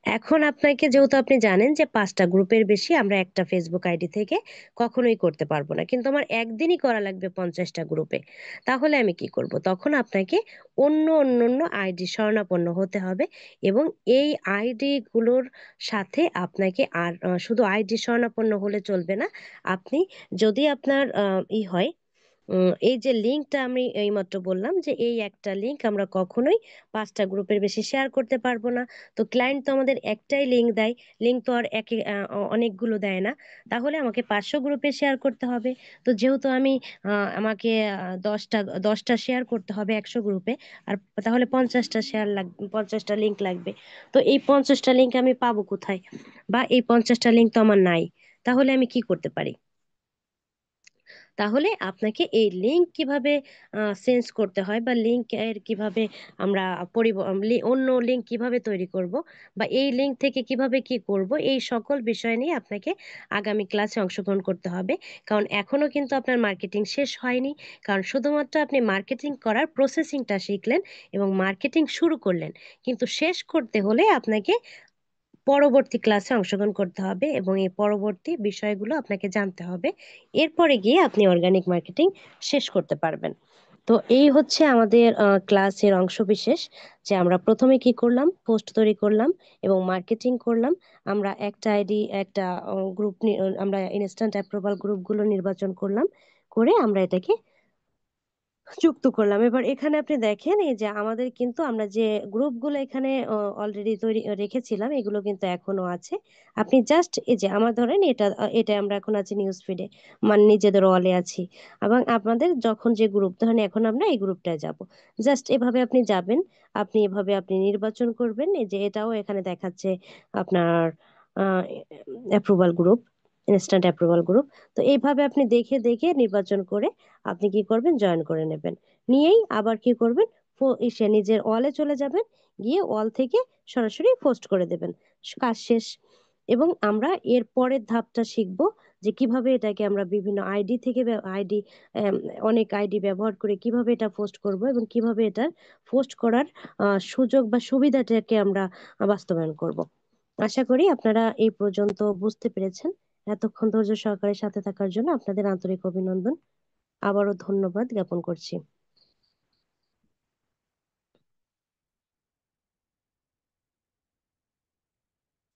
A: এখন আপনাকে, যেহেতু আপনি জানেন যে 5টা গ্রুপের বেশি আমরা একটা ফেসবুক আইডি থেকে কখনোই করতে পারবো না, কিন্তু আমার একদিনই করা লাগবে 50টা গ্রুপে, তাহলে আমি কি করব? তখন আপনাকে অন্য আইডি শরণাপন্ন হতে হবে, এবং এই আইডি গুলোর সাথে আপনাকে আর শুধু আইডি শরণাপন্ন হলে চলবে না। আপনি যদি আপনার হয়, এই যে লিঙ্কটা আমি এইমাত্র বললাম যে এই একটা লিঙ্ক আমরা কখনোই 5টা গ্রুপের বেশি শেয়ার করতে পারবো না। তো ক্লায়েন্ট তো আমাদের একটাই লিঙ্ক দেয়, লিঙ্ক তো আর অনেকগুলো দেয় না। তাহলে আমাকে 500 গ্রুপে শেয়ার করতে হবে। তো যেহেতু আমি আমাকে 10টা শেয়ার করতে হবে 100 গ্রুপে, আর তাহলে 50টা শেয়ার লাগবে, 50টা লিঙ্ক লাগবে। তো এই 50টা লিঙ্ক আমি পাবো কোথায়? বা এই 50টা লিঙ্ক তো আমার নাই। তাহলে আমি কি করতে পারি? তাহলে আপনাকে এই লিঙ্ক কিভাবে চেঞ্জ করতে হয়, বা লিঙ্ক এর কিভাবে আমরা অন্য লিঙ্ক কিভাবে তৈরি করব, বা এই লিঙ্ক থেকে কিভাবে কি করব, এই সকল বিষয় নিয়ে আপনাকে আগামী ক্লাসে অংশগ্রহণ করতে হবে। কারণ এখনো কিন্তু আপনার মার্কেটিং শেষ হয়নি। কারণ শুধুমাত্র আপনি মার্কেটিং করার প্রসেসিংটা শিখলেন এবং মার্কেটিং শুরু করলেন, কিন্তু শেষ করতে হলে আপনাকে পরবর্তী ক্লাসে অংশগ্রহণ করতে হবে, এবং এই পরবর্তী বিষয়গুলো আপনাকে জানতে হবে। এরপরে গিয়ে আপনি অর্গানিক মার্কেটিং শেষ করতে পারবেন। তো এই হচ্ছে আমাদের ক্লাসের অংশ বিশেষ, যে আমরা প্রথমে কি করলাম, পোস্ট তৈরি করলাম এবং মার্কেটিং করলাম। আমরা একটা আইডি, একটা গ্রুপ, আমরা ইনস্ট্যান্ট অ্যাপ্রুভাল গ্রুপগুলো নির্বাচন করলাম, করে আমরা এটাকে যুক্ত করলাম। এবার এখানে আপনি দেখেন, এই যে আমাদের কিন্তু আমরা যে গ্রুপগুলো এখানে অলরেডি তৈরি রেখেছিলাম, এগুলো কিন্তু এখনো আছে। আপনি জাস্ট এই যে আমার ধরেন এটা আমরা এখন আছি নিউজ ফিডে, মানে নিজেদের ওয়ালে আছি, এবং আপনাদের যখন যে গ্রুপ, ধরেন এখন আমরা এই গ্রুপটায় যাব, জাস্ট এভাবে আপনি যাবেন। আপনি এভাবে আপনি নির্বাচন করবেন, এই যে এটাও এখানে দেখাচ্ছে আপনার approval group, instant approval group. তো এইভাবে আপনি দেখে দেখে নির্বাচন করে আপনি কি করবেন, জয়েন করে নেবেন। নিয়েই আবার কি করবেন, এসে নিজের ওয়ালে চলে যাবেন, গিয়ে ওয়াল থেকে সরাসরি পোস্ট করে দেবেন। কাজ শেষ। এবং আমরা এর পরের ধাপটা শিখব, যে কিভাবে এটাকে আমরা বিভিন্ন আইডি থেকে আইডি, অনেক আইডি ব্যবহার করে কিভাবে এটা পোস্ট করব, এবং কিভাবে এটার পোস্ট করার সুযোগ বা সুবিধাটাকে আমরা বাস্তবায়ন করব। আশা করি আপনারা এই পর্যন্ত বুঝতে পেরেছেন। এতক্ষণ ধৈর্য সহকারে সাথে থাকার জন্য আপনাদের আন্তরিক অভিনন্দন। আবারও ধন্যবাদ জ্ঞাপন করছি।